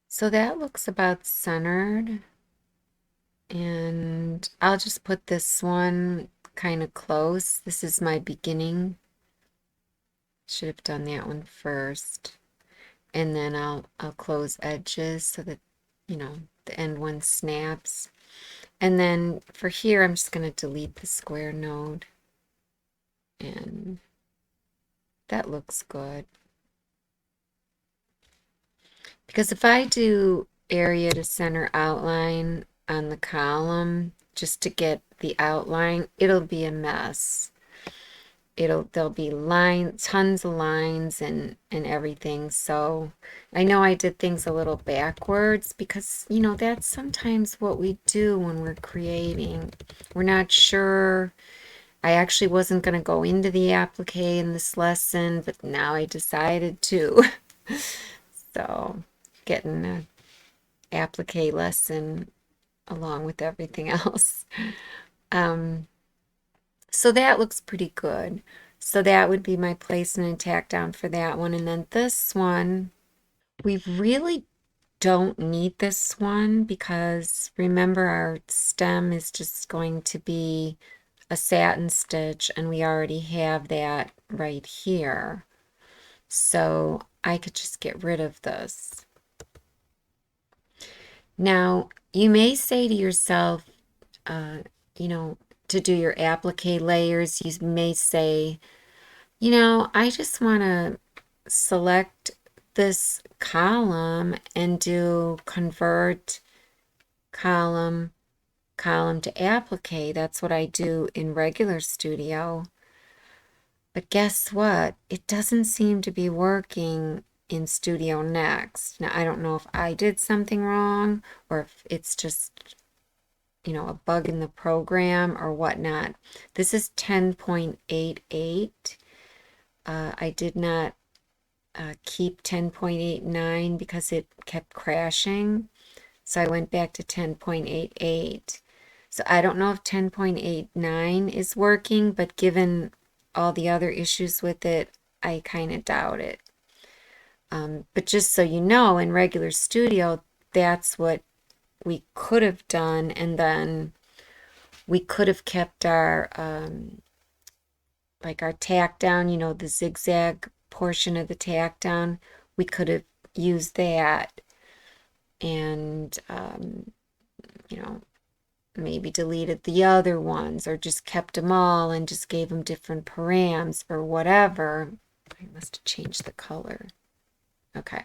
So that looks about centered. And I'll just put this one kind of close. This is my beginning. Should have done that one first. And then I'll close edges so that, the end one snaps. And then for here, I'm just going to delete the square node. And that looks good. Because if I do area to center outline on the column just to get the outline, it'll be a mess. There'll be tons of lines and everything. So I know I did things a little backwards because, that's sometimes what we do when we're creating. We're not sure. I actually wasn't going to go into the applique in this lesson, but now I decided to. So getting an applique lesson along with everything else. So that looks pretty good. So that would be my placement and tack down for that one. And then this one, we really don't need this one because remember our stem is just going to be a satin stitch and we already have that right here. So I could just get rid of this. Now, you may say to yourself, to do your applique layers, you may say, I just want to select this column and do convert column to applique. That's what I do in regular studio. But guess what? It doesn't seem to be working in Studio Next. Now, I don't know if I did something wrong or if it's just, a bug in the program or whatnot. This is 10.88. I did not keep 10.89 because it kept crashing. So I went back to 10.88. So I don't know if 10.89 is working, but given all the other issues with it, I kind of doubt it. But just so you know, in regular studio, that's what we could have done, and then we could have kept our like our tack down, the zigzag portion of the tack down. We could have used that and maybe deleted the other ones or just kept them all and just gave them different params or whatever. I must have changed the color. Okay.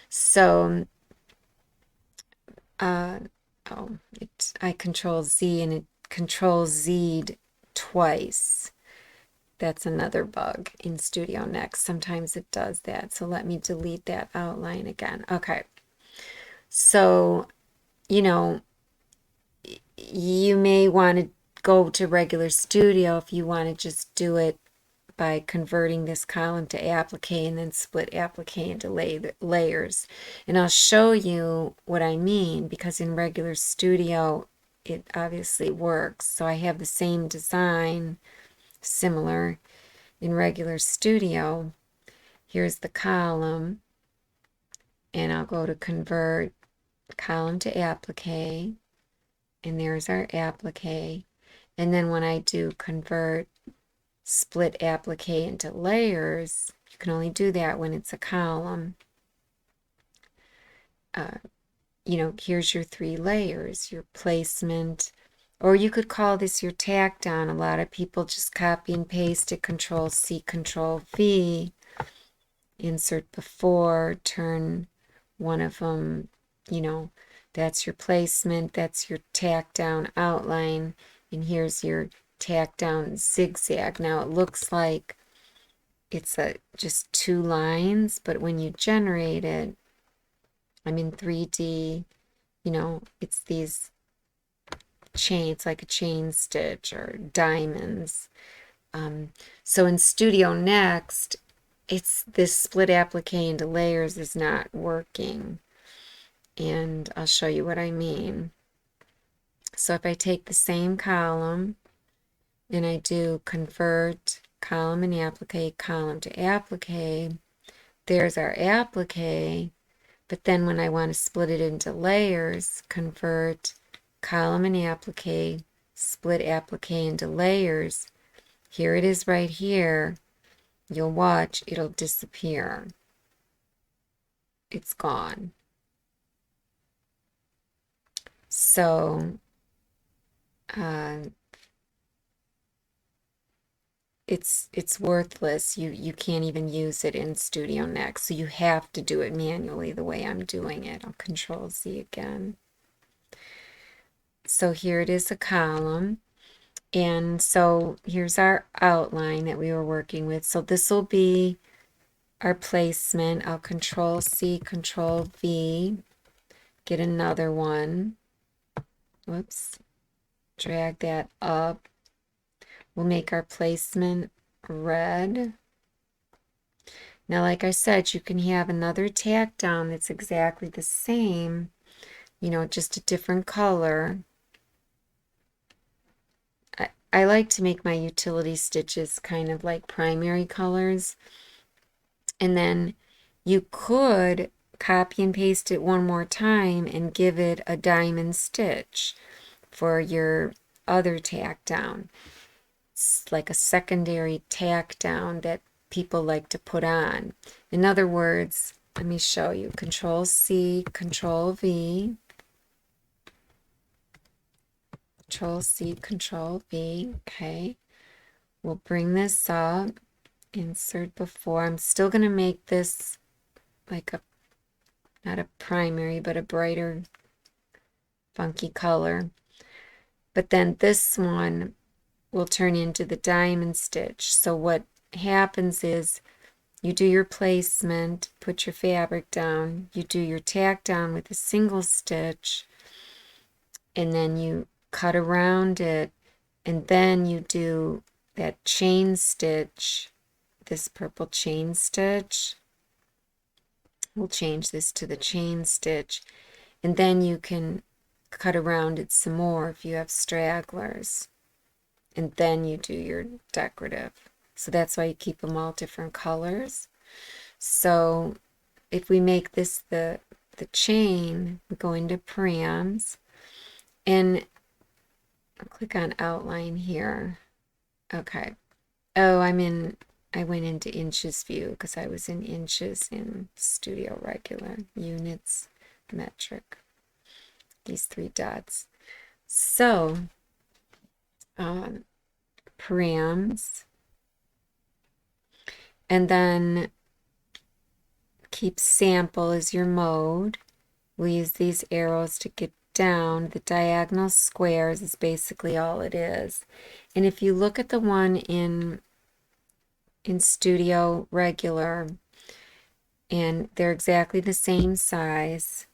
So I control Z and it control Z'd twice. That's another bug in Studio Next. Sometimes it does that. So let me delete that outline again. Okay. So, you may want to go to regular studio if you want to just do it by converting this column to applique and then split applique into layers. And I'll show you what I mean because in regular studio it obviously works. So I have the same design, similar in regular studio. Here's the column and I'll go to convert column to applique and there's our applique. And then when I do convert split applique into layers, you can only do that when it's a column. Here's your 3 layers, your placement, or you could call this your tack down. A lot of people just copy and paste it, Control C, Control V, insert before, turn one of them, that's your placement, that's your tack down outline, and here's your tack down zigzag. Now it looks like it's just 2 lines, but when you generate it, I'm in 3D, it's these chains, like a chain stitch or diamonds. So in Studio Next, it's this split applique into layers is not working. And I'll show you what I mean. So if I take the same column and I do convert column and applique, column to applique, there's our applique. But then when I want to split it into layers, convert column and applique, split applique into layers, here it is right here. You'll watch, it'll disappear. It's gone. So uh, it's worthless. You can't even use it in Studio Next. So you have to do it manually the way I'm doing it. I'll Control Z again. So here it is, a column. And so here's our outline that we were working with. So this will be our placement. I'll Control C, Control V, get another one. Whoops. Drag that up. We'll make our placement red. Now, like I said, you can have another tack down that's exactly the same, you know, just a different color. I like to make my utility stitches kind of like primary colors. And then you could copy and paste it one more time and give it a diamond stitch for your other tack down. It's like a secondary tack down that people like to put on. In other words, let me show you. Control C, Control V. Control C, Control V. Okay. We'll bring this up. Insert before. I'm still going to make this like a, not a primary, but a brighter, funky color. But then this one will turn into the diamond stitch. So what happens is you do your placement, put your fabric down, you do your tack down with a single stitch, and then you cut around it, and then you do that chain stitch, this purple chain stitch. We'll change this to the chain stitch, and then you can cut around it some more if you have stragglers, and then you do your decorative. So that's why you keep them all different colors. So if we make this the chain, we go into params, and I'll click on outline here. Okay. Oh, I went into inches view because I was in inches in Studio Regular, units, metric, these three dots. So, params, and then keep sample as your mode. We'll use these arrows to get down. The diagonal squares is basically all it is. And if you look at the one in Studio Regular, and they're exactly the same size.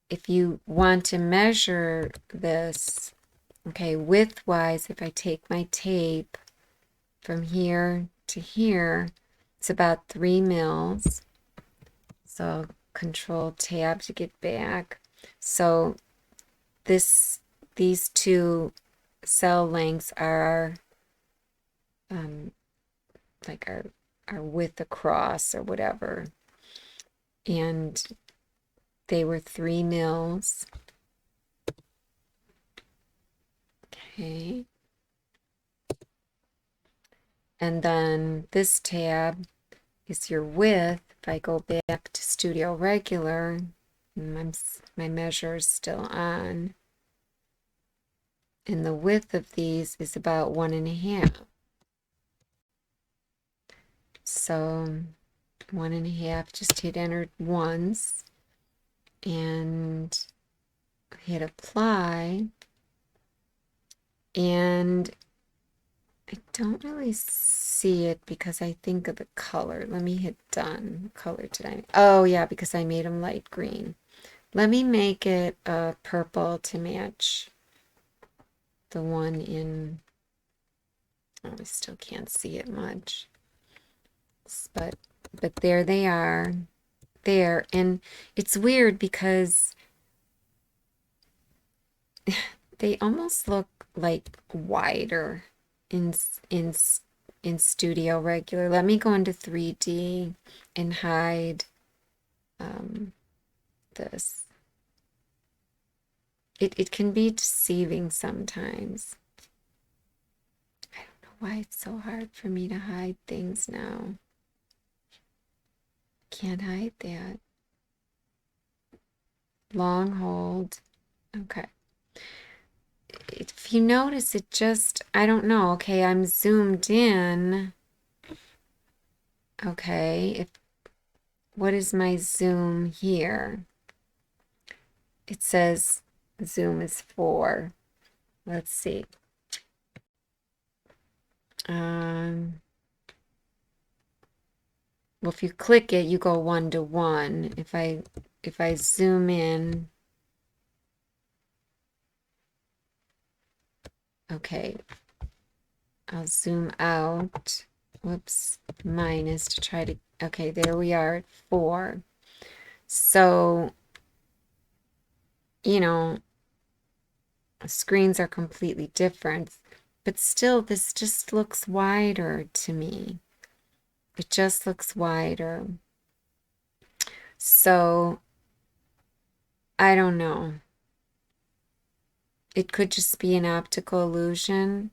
If you want to measure this, okay, width-wise, if I take my tape from here to here, it's about 3 mils. So I'll Control Tab to get back. So these two cell lengths are like our width across or whatever, and they were 3 mils. Okay, and then this tab is your width. If I go back to Studio Regular, my measure is still on, and the width of these is about 1.5. So 1.5, just hit enter once and hit apply, and I don't really see it because I think of the color. Let me hit done. Color did I? Oh yeah, because I made them light green. Let me make it purple to match the one in, oh, I still can't see it much. But there they are there. And it's weird because they almost look like wider in in Studio Regular. Let me go into 3D and hide this. It can be deceiving sometimes. I don't know why it's so hard for me to hide things now. Can't hide that. Long hold. Okay. If you notice, it just, I don't know. Okay, I'm zoomed in. Okay, what is my zoom here? It says zoom is 4. Let's see. Well, if you click it, you go 1:1. If I zoom in, okay, I'll zoom out. Whoops, minus to try to, okay, there we are at 4. So, you know, screens are completely different, but still, this just looks wider to me. It just looks wider. So, I don't know. It could just be an optical illusion.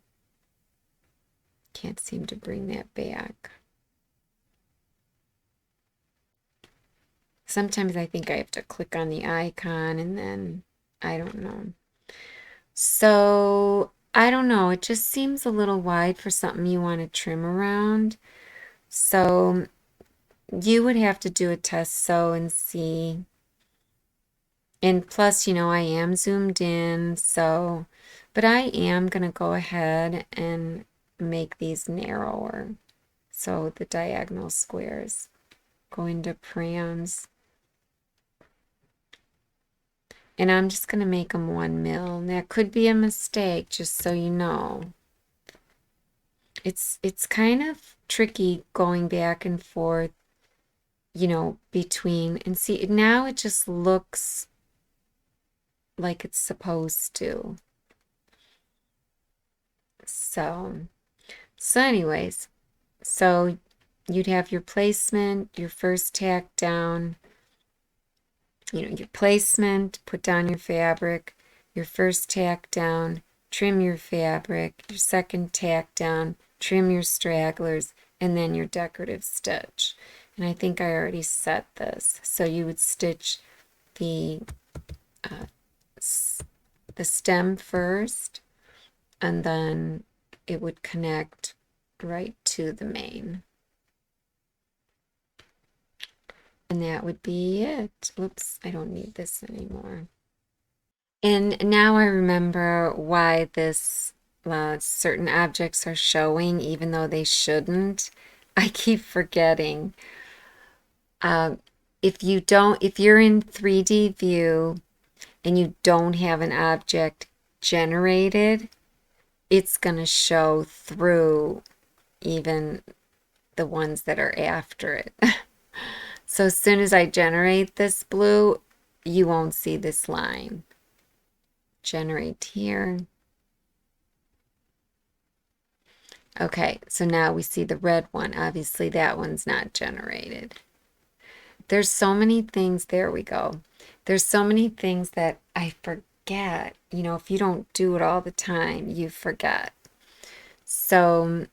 Can't seem to bring that back. Sometimes I think I have to click on the icon and then I don't know. So I don't know. It just seems a little wide for something you want to trim around. So you would have to do a test sew and see. And plus, you know, I am zoomed in, so, but I am going to go ahead and make these narrower. So the diagonal squares go into params. And I'm just going to make them 1 mil. And that could be a mistake, just so you know. It's kind of tricky going back and forth, you know, between, and see, now it just looks like it's supposed to. So anyways, so you'd have your placement, your first tack down, you know, your placement, put down your fabric, your first tack down, trim your fabric, your second tack down, trim your stragglers, and then your decorative stitch. And I think I already set this. So you would stitch the stem first, and then it would connect right to the main. And that would be it. Oops, I don't need this anymore. And now I remember why this certain objects are showing, even though they shouldn't. I keep forgetting. If you're in 3D view and you don't have an object generated, it's going to show through even the ones that are after it. So as soon as I generate this blue, you won't see this line. Generate here. Okay, so now we see the red one. Obviously, that one's not generated. There's so many things. There we go. There's so many things that I forget. You know, if you don't do it all the time, you forget. So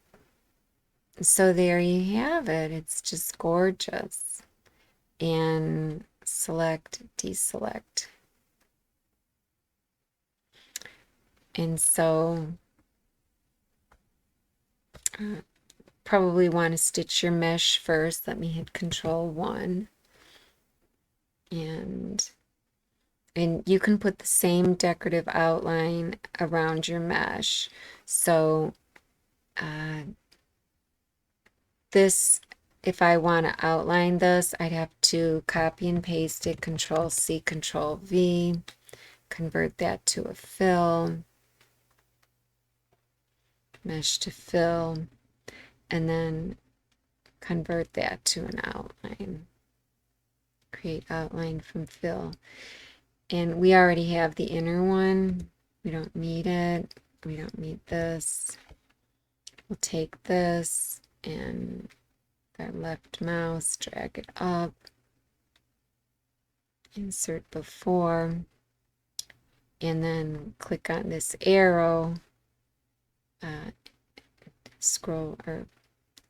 there you have it. It's just gorgeous. And select, deselect. And so probably want to stitch your mesh first. Let me hit Control-1. And you can put the same decorative outline around your mesh. So this, if I want to outline this, I'd have to copy and paste it, Control-C, Control-V, convert that to a fill, mesh to fill, and then convert that to an outline. Create outline from fill. And we already have the inner one. We don't need it. We don't need this. We'll take this and our left mouse, drag it up, insert before, and then click on this arrow, scroll or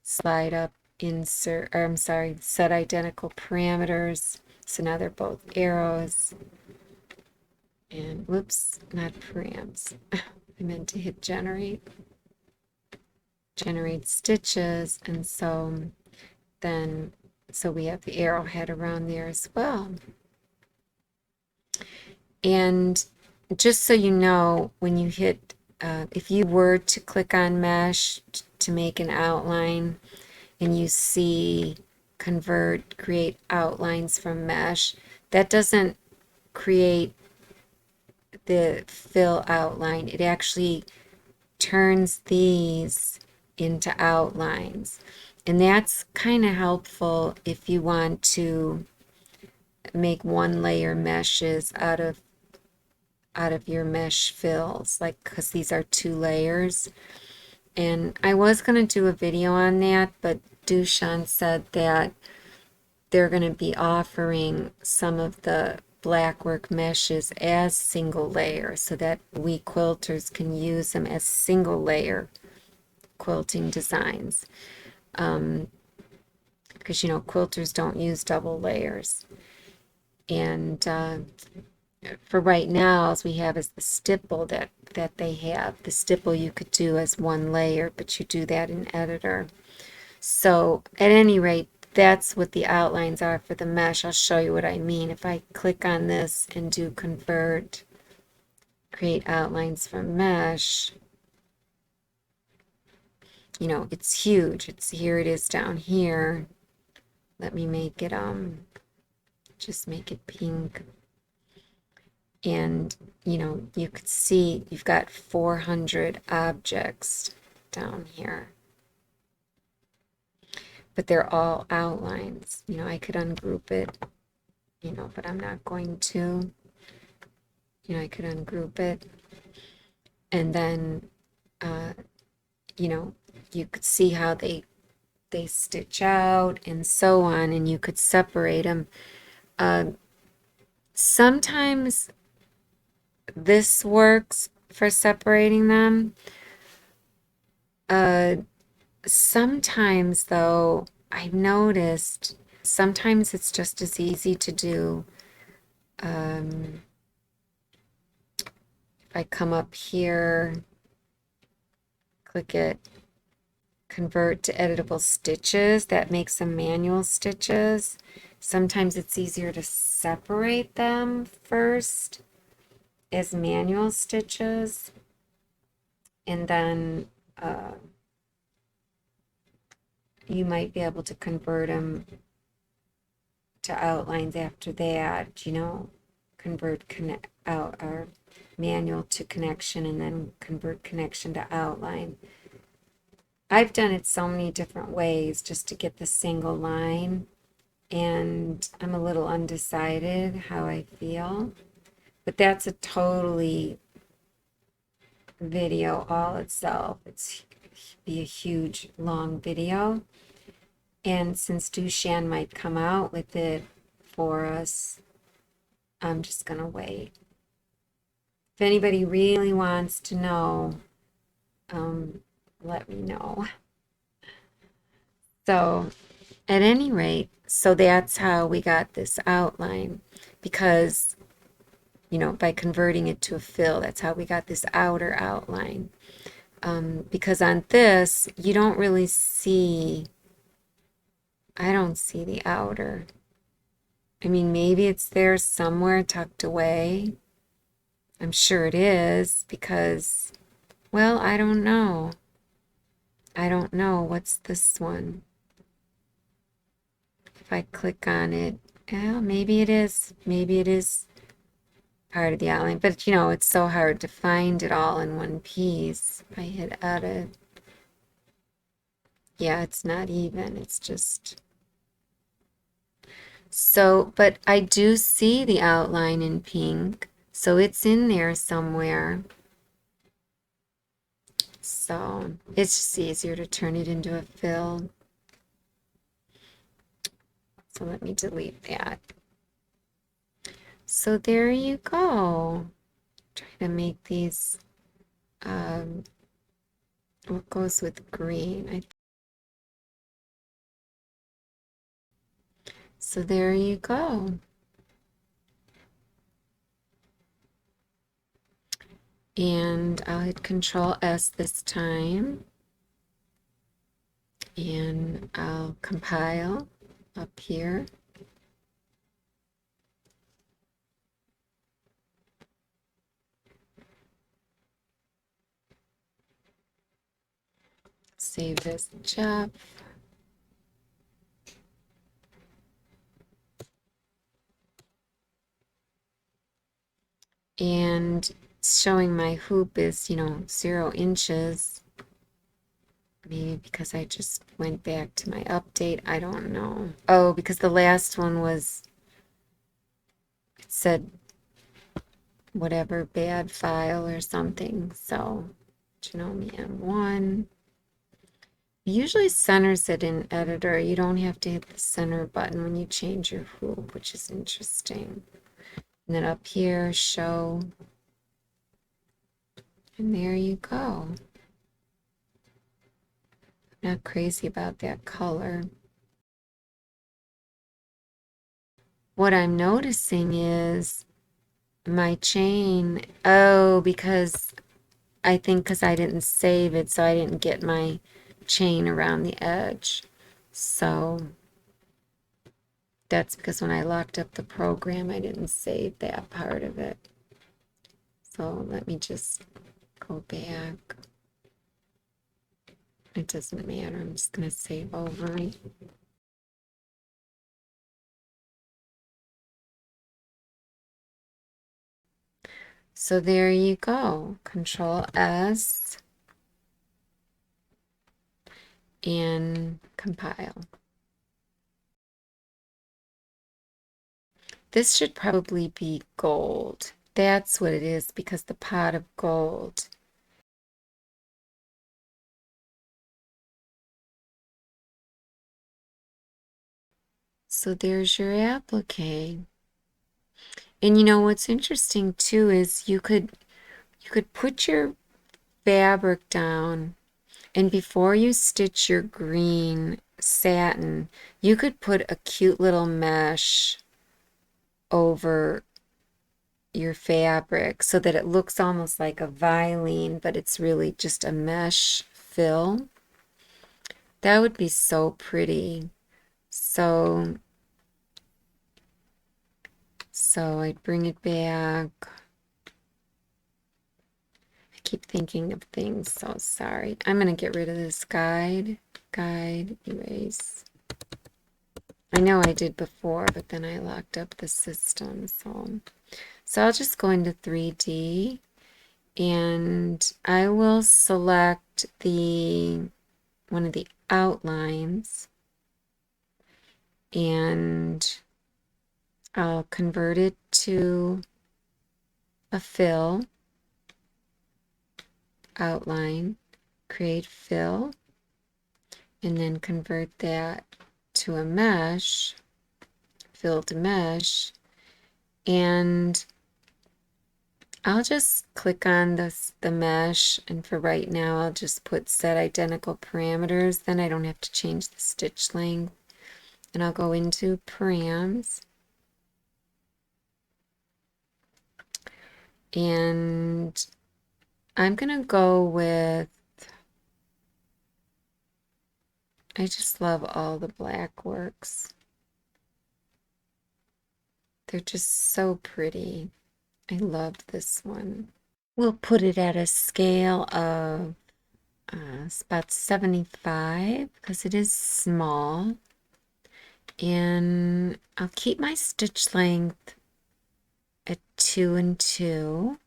slide up, insert, or I'm sorry, set identical parameters. So now they're both arrows. And whoops, not params. I meant to hit generate stitches. And so then, so we have the arrowhead around there as well. And just so you know, when you hit, if you were to click on mesh to make an outline and you see convert, create outlines from mesh, that doesn't create the fill outline. It actually turns these into outlines. And that's kind of helpful if you want to make one layer meshes out of your mesh fills, like, because these are 2 layers. And I was going to do a video on that, but Dushan said that they're going to be offering some of the blackwork meshes as single layer so that we quilters can use them as single layer quilting designs. Because, you know, quilters don't use double layers. And for right now, all we have is the stipple that they have. The stipple you could do as 1 layer, but you do that in editor. So at any rate, that's what the outlines are for the mesh. I'll show you what I mean. If I click on this and do convert, create outlines from mesh, you know, it's huge. It's here, it is down here. Let me make it, just make it pink. And, you know, you could see you've got 400 objects down here. But they're all outlines. You know, I could ungroup it, you know, but I'm not going to. You know, I could ungroup it. And then, you know, you could see how they stitch out and so on, and you could separate them. Sometimes this works for separating them. Sometimes, though, I've noticed sometimes it's just as easy to do. If I come up here, click it, convert to editable stitches, that makes them manual stitches. Sometimes it's easier to separate them first as manual stitches, and then you might be able to convert them to outlines after that, you know, convert out or manual to connection and then convert connection to outline. I've done it so many different ways just to get the single line, and I'm a little undecided how I feel, but that's a totally video all itself. It's be a huge long video, and since Dushan might come out with it for us, I'm just gonna wait. If anybody really wants to know, let me know. So at any rate, so that's how we got this outline, because, you know, by converting it to a fill, that's how we got this outer outline. Because on this, you don't really see, I don't see the outer. I mean, maybe it's there somewhere tucked away. I'm sure it is because, well, I don't know. I don't know. What's this one? If I click on it, well, maybe it is. Maybe it is part of the outline. But, you know, it's so hard to find it all in one piece. If I hit edit, yeah, it's not even. It's just... So, but I do see the outline in pink. So it's in there somewhere. So it's just easier to turn it into a fill. So let me delete that. So there you go. Try to make these, what goes with green. So there you go. And I'll hit Control S this time. And I'll compile up here. Save this job. And showing my hoop is, 0 inches. Maybe because I just went back to my update. I don't know. Oh, because the last one was, it said whatever bad file or something. So, Genome M1. It usually centers it in editor. You don't have to hit the center button when you change your hoop, which is interesting. And then up here, show. And there you go. Not crazy about that color. What I'm noticing is my chain, because I think because I didn't save it, so I didn't get my chain around the edge. So that's because when I locked up the program, I didn't save that part of it. So let me just go back. It doesn't matter. I'm just going to save over. So there you go. Control S and compile. This should probably be gold. That's what it is, because the pot of gold. So there's your applique. And what's interesting too is you could put your fabric down, and before you stitch your green satin, you could put a cute little mesh over your fabric so that it looks almost like a violin, but it's really just a mesh fill. That would be so pretty. So I'd bring it back. I keep thinking of things, so sorry. I'm going to get rid of this guide, erase. I know I did before, but then I locked up the system. So I'll just go into 3D, and I will select one of the outlines, and I'll convert it to a fill, outline, create fill, and then convert that to a mesh, fill to mesh, and I'll just click on the mesh, and for right now I'll just put set identical parameters. Then I don't have to change the stitch length, and I'll go into params, and I'm gonna go with, I just love all the black works. They're just so pretty. I love this one. We'll put it at a scale of it's about 75 because it is small. And I'll keep my stitch length at 2 and 2.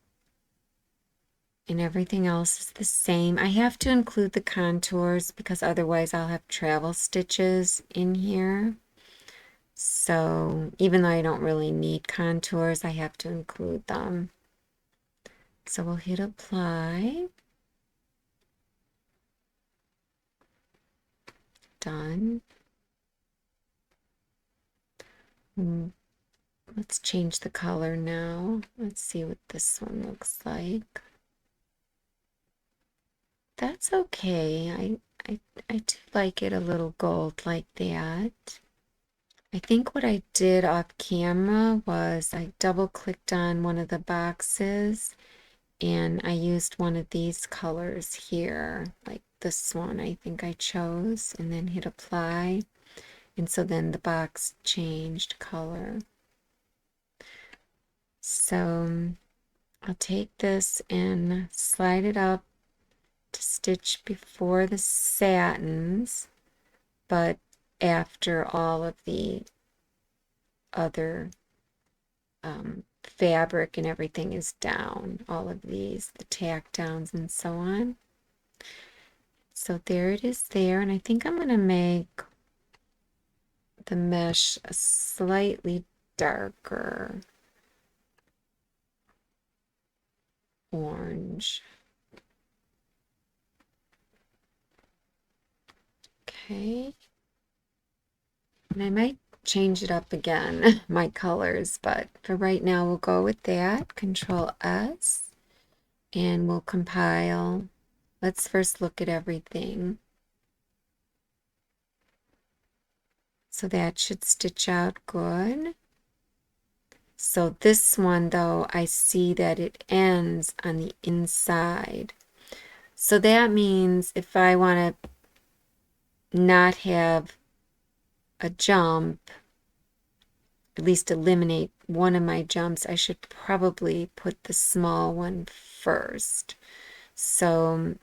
And everything else is the same. I have to include the contours because otherwise I'll have travel stitches in here. So even though I don't really need contours, I have to include them. So we'll hit apply. done. Let's change the color now. Let's see what this one looks like. That's okay. I do like it a little gold like that. I think what I did off camera was I double clicked on one of the boxes and I used one of these colors here, like this one I think I chose, and then hit apply. And so then the box changed color. So I'll take this and slide it up to stitch before the satins, but after all of the other fabric and everything is down, all of these, the tack downs and so on. So there it is there, and I think I'm going to make the mesh a slightly darker orange. Okay. And I might change it up again, my colors, but for right now we'll go with that. Control S, and we'll compile. Let's first look at everything. So that should stitch out good. So this one though, I see that it ends on the inside. So that means if I want to not have a jump, at least eliminate one of my jumps, I should probably put the small one first. So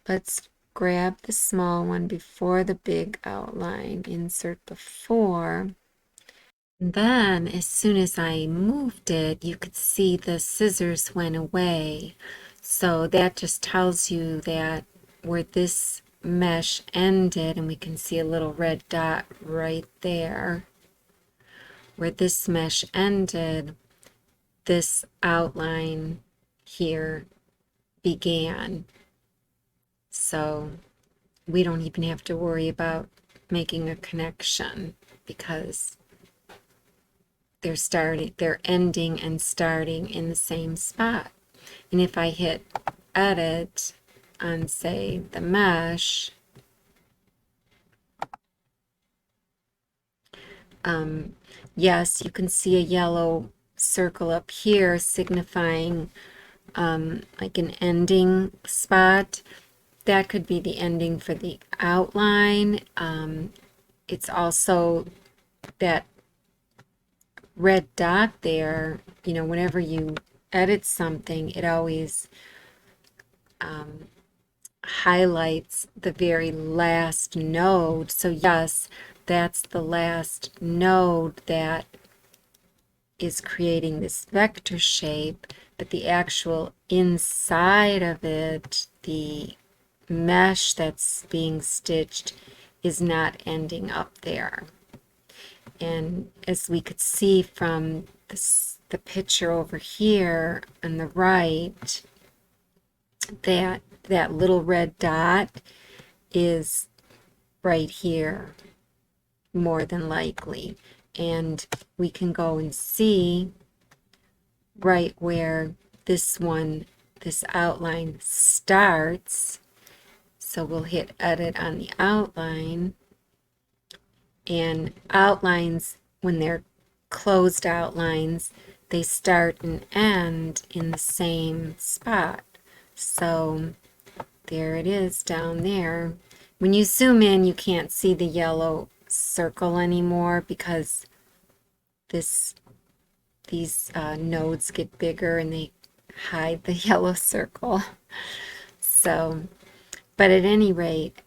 let's grab the small one before the big outline, insert before. And then as soon as I moved it, you could see the scissors went away. So that just tells you that where this mesh ended, and we can see a little red dot right there, where this mesh ended, this outline here began. So we don't even have to worry about making a connection because they're ending and starting in the same spot. And if I hit edit on, say, the mesh, yes, you can see a yellow circle up here signifying like an ending spot. That could be the ending for the outline. It's also that red dot there, you know, whenever you edit something, it always highlights the very last node. So yes, that's the last node that is creating this vector shape, but the actual inside of it, the mesh that's being stitched, is not ending up there. And as we could see from the picture over here on the right, that little red dot is right here, more than likely. And we can go and see right where this outline starts. So we'll hit edit on the outline. And outlines, when they're closed outlines, they start and end in the same spot. So there it is down there. When you zoom in, you can't see the yellow circle anymore because these nodes get bigger and they hide the yellow circle. So, but at any rate,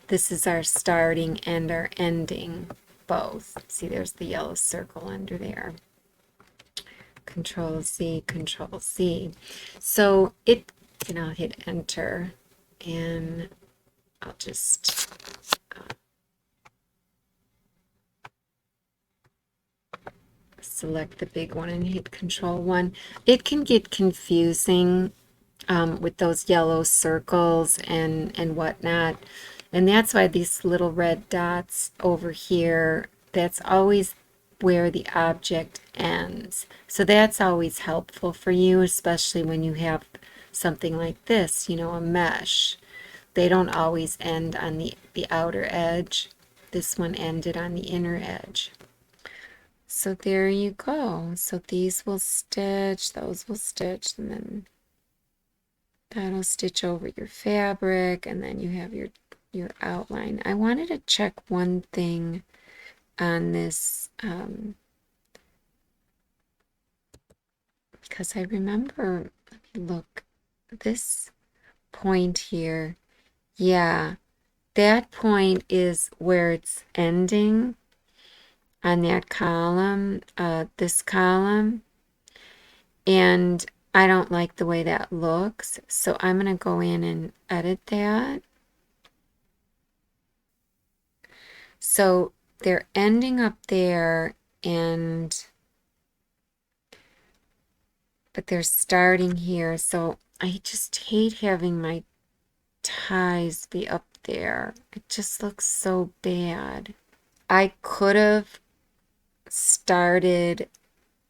this is our starting and our ending both. See, there's the yellow circle under there. Control Z, Control Z. So and I'll hit enter, and I'll just select the big one and hit Control 1. It can get confusing with those yellow circles and whatnot. And that's why these little red dots over here, that's always where the object ends. So that's always helpful for you, especially when you have something like this, you know, a mesh. They don't always end on the outer edge. This one ended on the inner edge. So there you go. So these will stitch, those will stitch, and then that'll stitch over your fabric, and then you have your outline. I wanted to check one thing on this because I remember, let me look, this point here, yeah, that point is where it's ending on that column, this column, and I don't like the way that looks, so I'm going to go in and edit that. So they're ending up there, and but they're starting here, so I just hate having my ties be up there. It just looks so bad. I could have started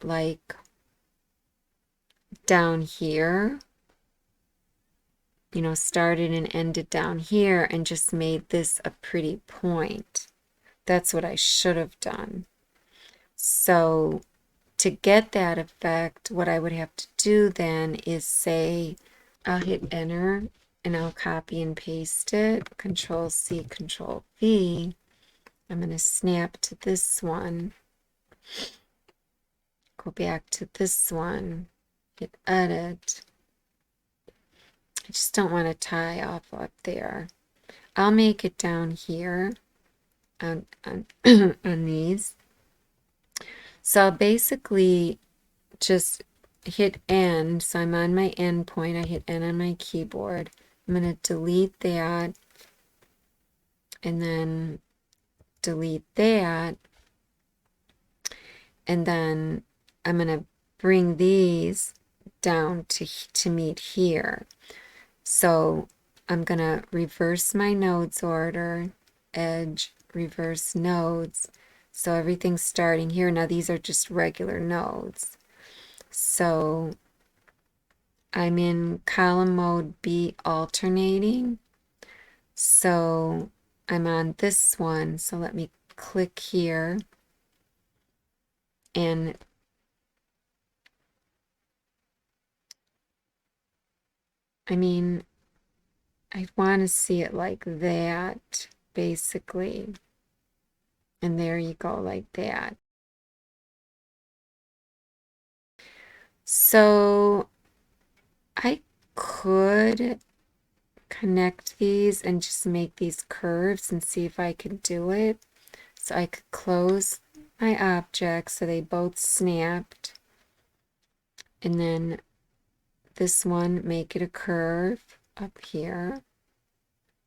like down here, you know, started and ended down here and just made this a pretty point. That's what I should have done. So to get that effect, what I would have to do then is say, I'll hit enter and I'll copy and paste it, Control C, Control V. I'm going to snap to this one, go back to this one, hit edit. I just don't want to tie off up there. I'll make it down here on on these. So I'll basically just hit end. So I'm on my end point. I hit end on my keyboard. I'm going to delete that and then delete that. And then I'm going to bring these down to meet here. So I'm going to reverse my nodes order, edge, reverse nodes. So everything's starting here. Now these are just regular nodes. So I'm in column mode B alternating. So I'm on this one. So let me click here. And I mean, I want to see it like that, basically. And there you go, like that. So I could connect these and just make these curves and see if I could do it. So I could close my objects so they both snapped. And then this one, make it a curve up here.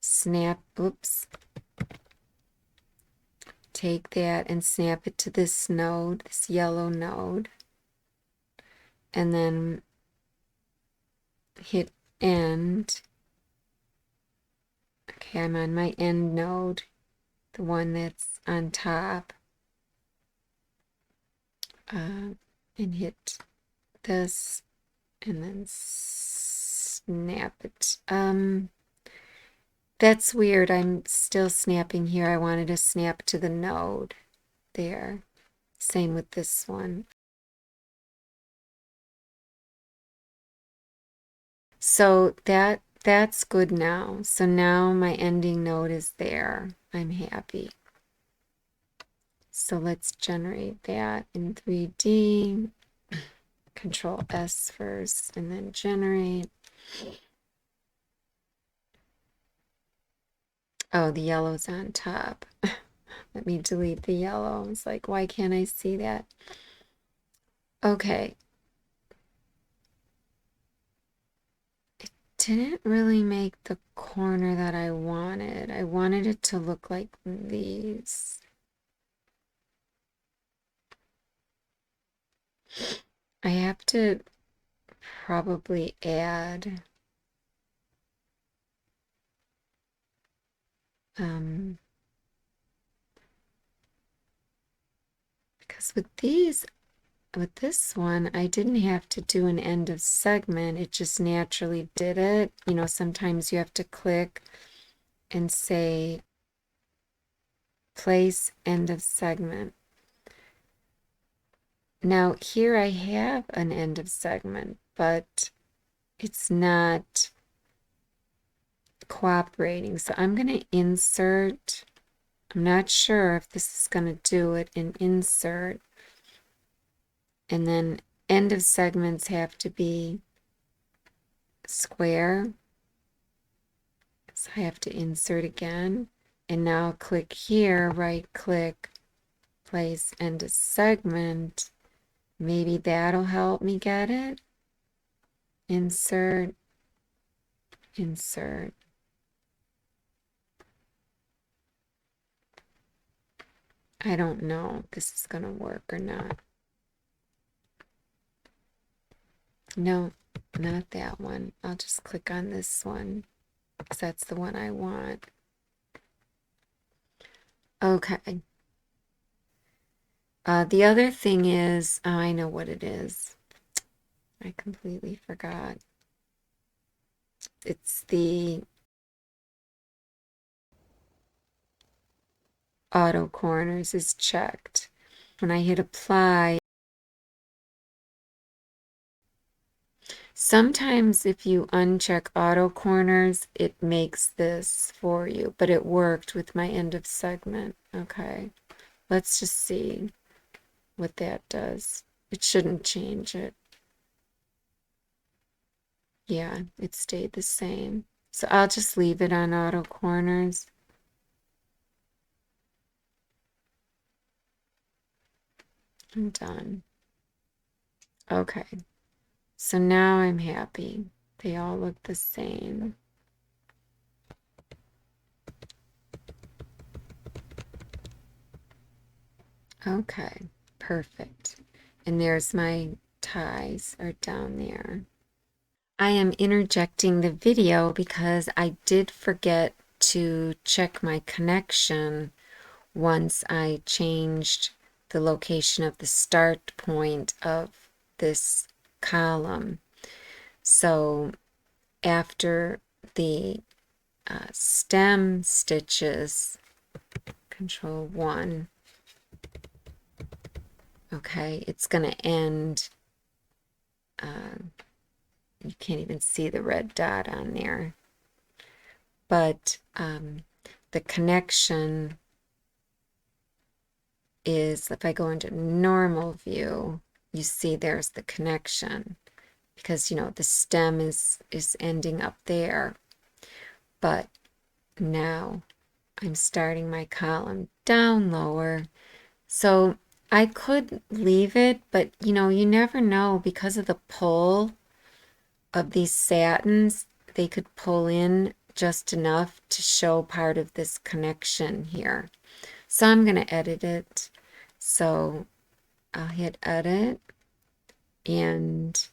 Snap, oops. Take that and snap it to this node, this yellow node. And then hit end. Okay, I'm on my end node, the one that's on top. And hit this and then snap it. That's weird. I'm still snapping here. I wanted to snap to the node there. Same with this one. So that's good now. So now my ending node is there. I'm happy. So let's generate that in 3D. Control S first and then generate. Oh, the yellow's on top. Let me delete the yellow. It's like, why can't I see that? Okay. It didn't really make the corner that I wanted. I wanted it to look like these. I have to probably add Because with this one, I didn't have to do an end of segment. It just naturally did it. You know, sometimes you have to click and say place end of segment. Now here I have an end of segment, but it's not cooperating. So I'm going to insert. I'm not sure if this is going to do it in insert. And then end of segments have to be square. So I have to insert again. And now click here, right click, place end of segment. Maybe that'll help me get it. Insert, insert. I don't know if this is going to work or not. No, not that one. I'll just click on this one because that's the one I want. Okay. The other thing is, oh, I know what it is. I completely forgot. It's the auto corners is checked. When I hit apply, sometimes if you uncheck auto corners, it makes this for you, but it worked with my end of segment. Okay, let's just see what that does. It shouldn't change it. Yeah, it stayed the same. So I'll just leave it on auto corners. I'm done. Okay, so now I'm happy. They all look the same. Okay, perfect. And there's my ties are down there. I am interjecting the video because I did forget to check my connection once I changed the location of the start point of this column. So after the stem stitches, Control 1, okay, it's going to end, you can't even see the red dot on there, but the connection is, if I go into normal view, you see there's the connection because, you know, the stem is ending up there. But now I'm starting my column down lower. So I could leave it, but you know, you never know because of the pull of these satins, they could pull in just enough to show part of this connection here. So I'm going to edit it. So I'll hit edit and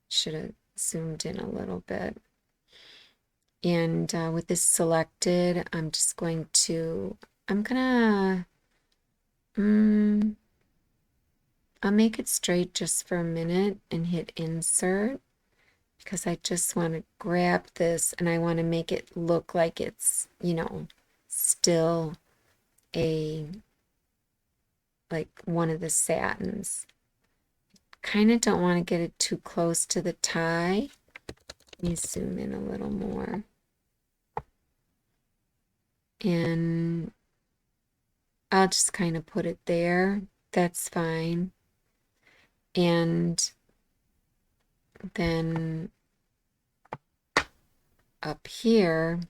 should have zoomed in a little bit. And with this selected, I'm just going to, I'll make it straight just for a minute and hit insert because I just want to grab this and I want to make it look like it's, you know, still like one of the satins. Kind of don't want to get it too close to the tie. Let me zoom in a little more. And I'll just kind of put it there. That's fine. And then up here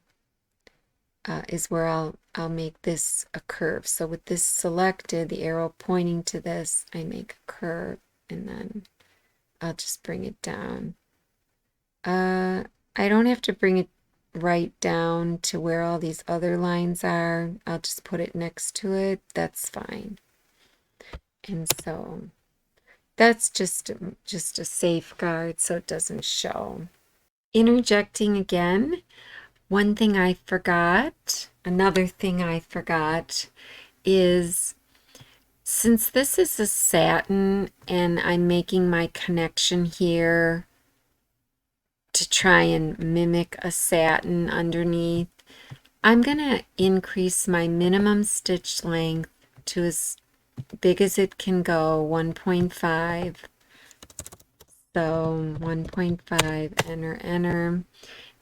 is where I'll make this a curve. So with this selected, the arrow pointing to this, I make a curve and then I'll just bring it down. I don't have to bring it right down to where all these other lines are. I'll just put it next to it. That's fine. And so that's just a safeguard so it doesn't show. Interjecting again, One thing I forgot, another thing I forgot is since this is a satin and I'm making my connection here to try and mimic a satin underneath, I'm going to increase my minimum stitch length to as big as it can go, 1.5. So 1.5, enter, enter.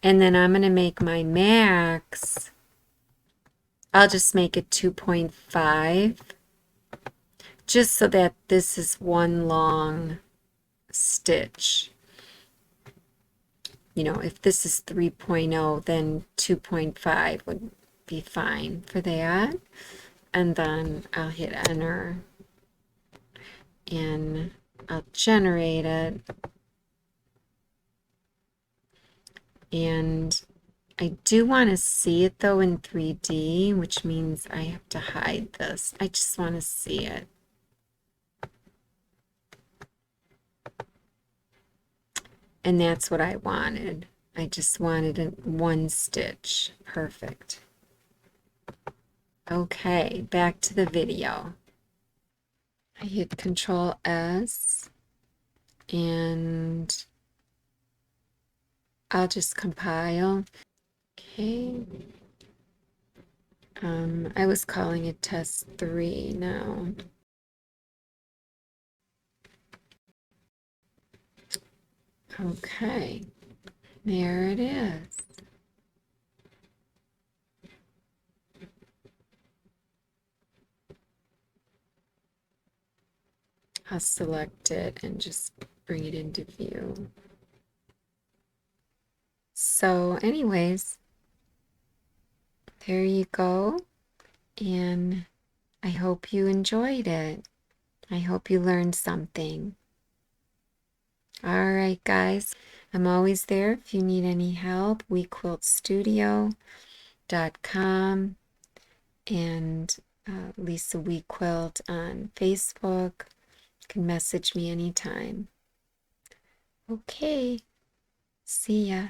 And then I'm going to make my max, I'll just make it 2.5, just so that this is one long stitch. You know, if this is 3.0, then 2.5 would be fine for that. And then I'll hit enter and I'll generate it. And I do want to see it though in 3D, which means I have to hide this. I just want to see it. And that's what I wanted. I just wanted one stitch. Perfect. Okay, back to the video. I hit Control S and I'll just compile. Okay. I was calling it test 3 now. Okay, there it is. I'll select it and just bring it into view. So anyways, there you go. And I hope you enjoyed it. I hope you learned something. All right, guys. I'm always there if you need any help. WeQuiltStudio.com and Lisa WeQuilt on Facebook. You can message me anytime. Okay. See ya.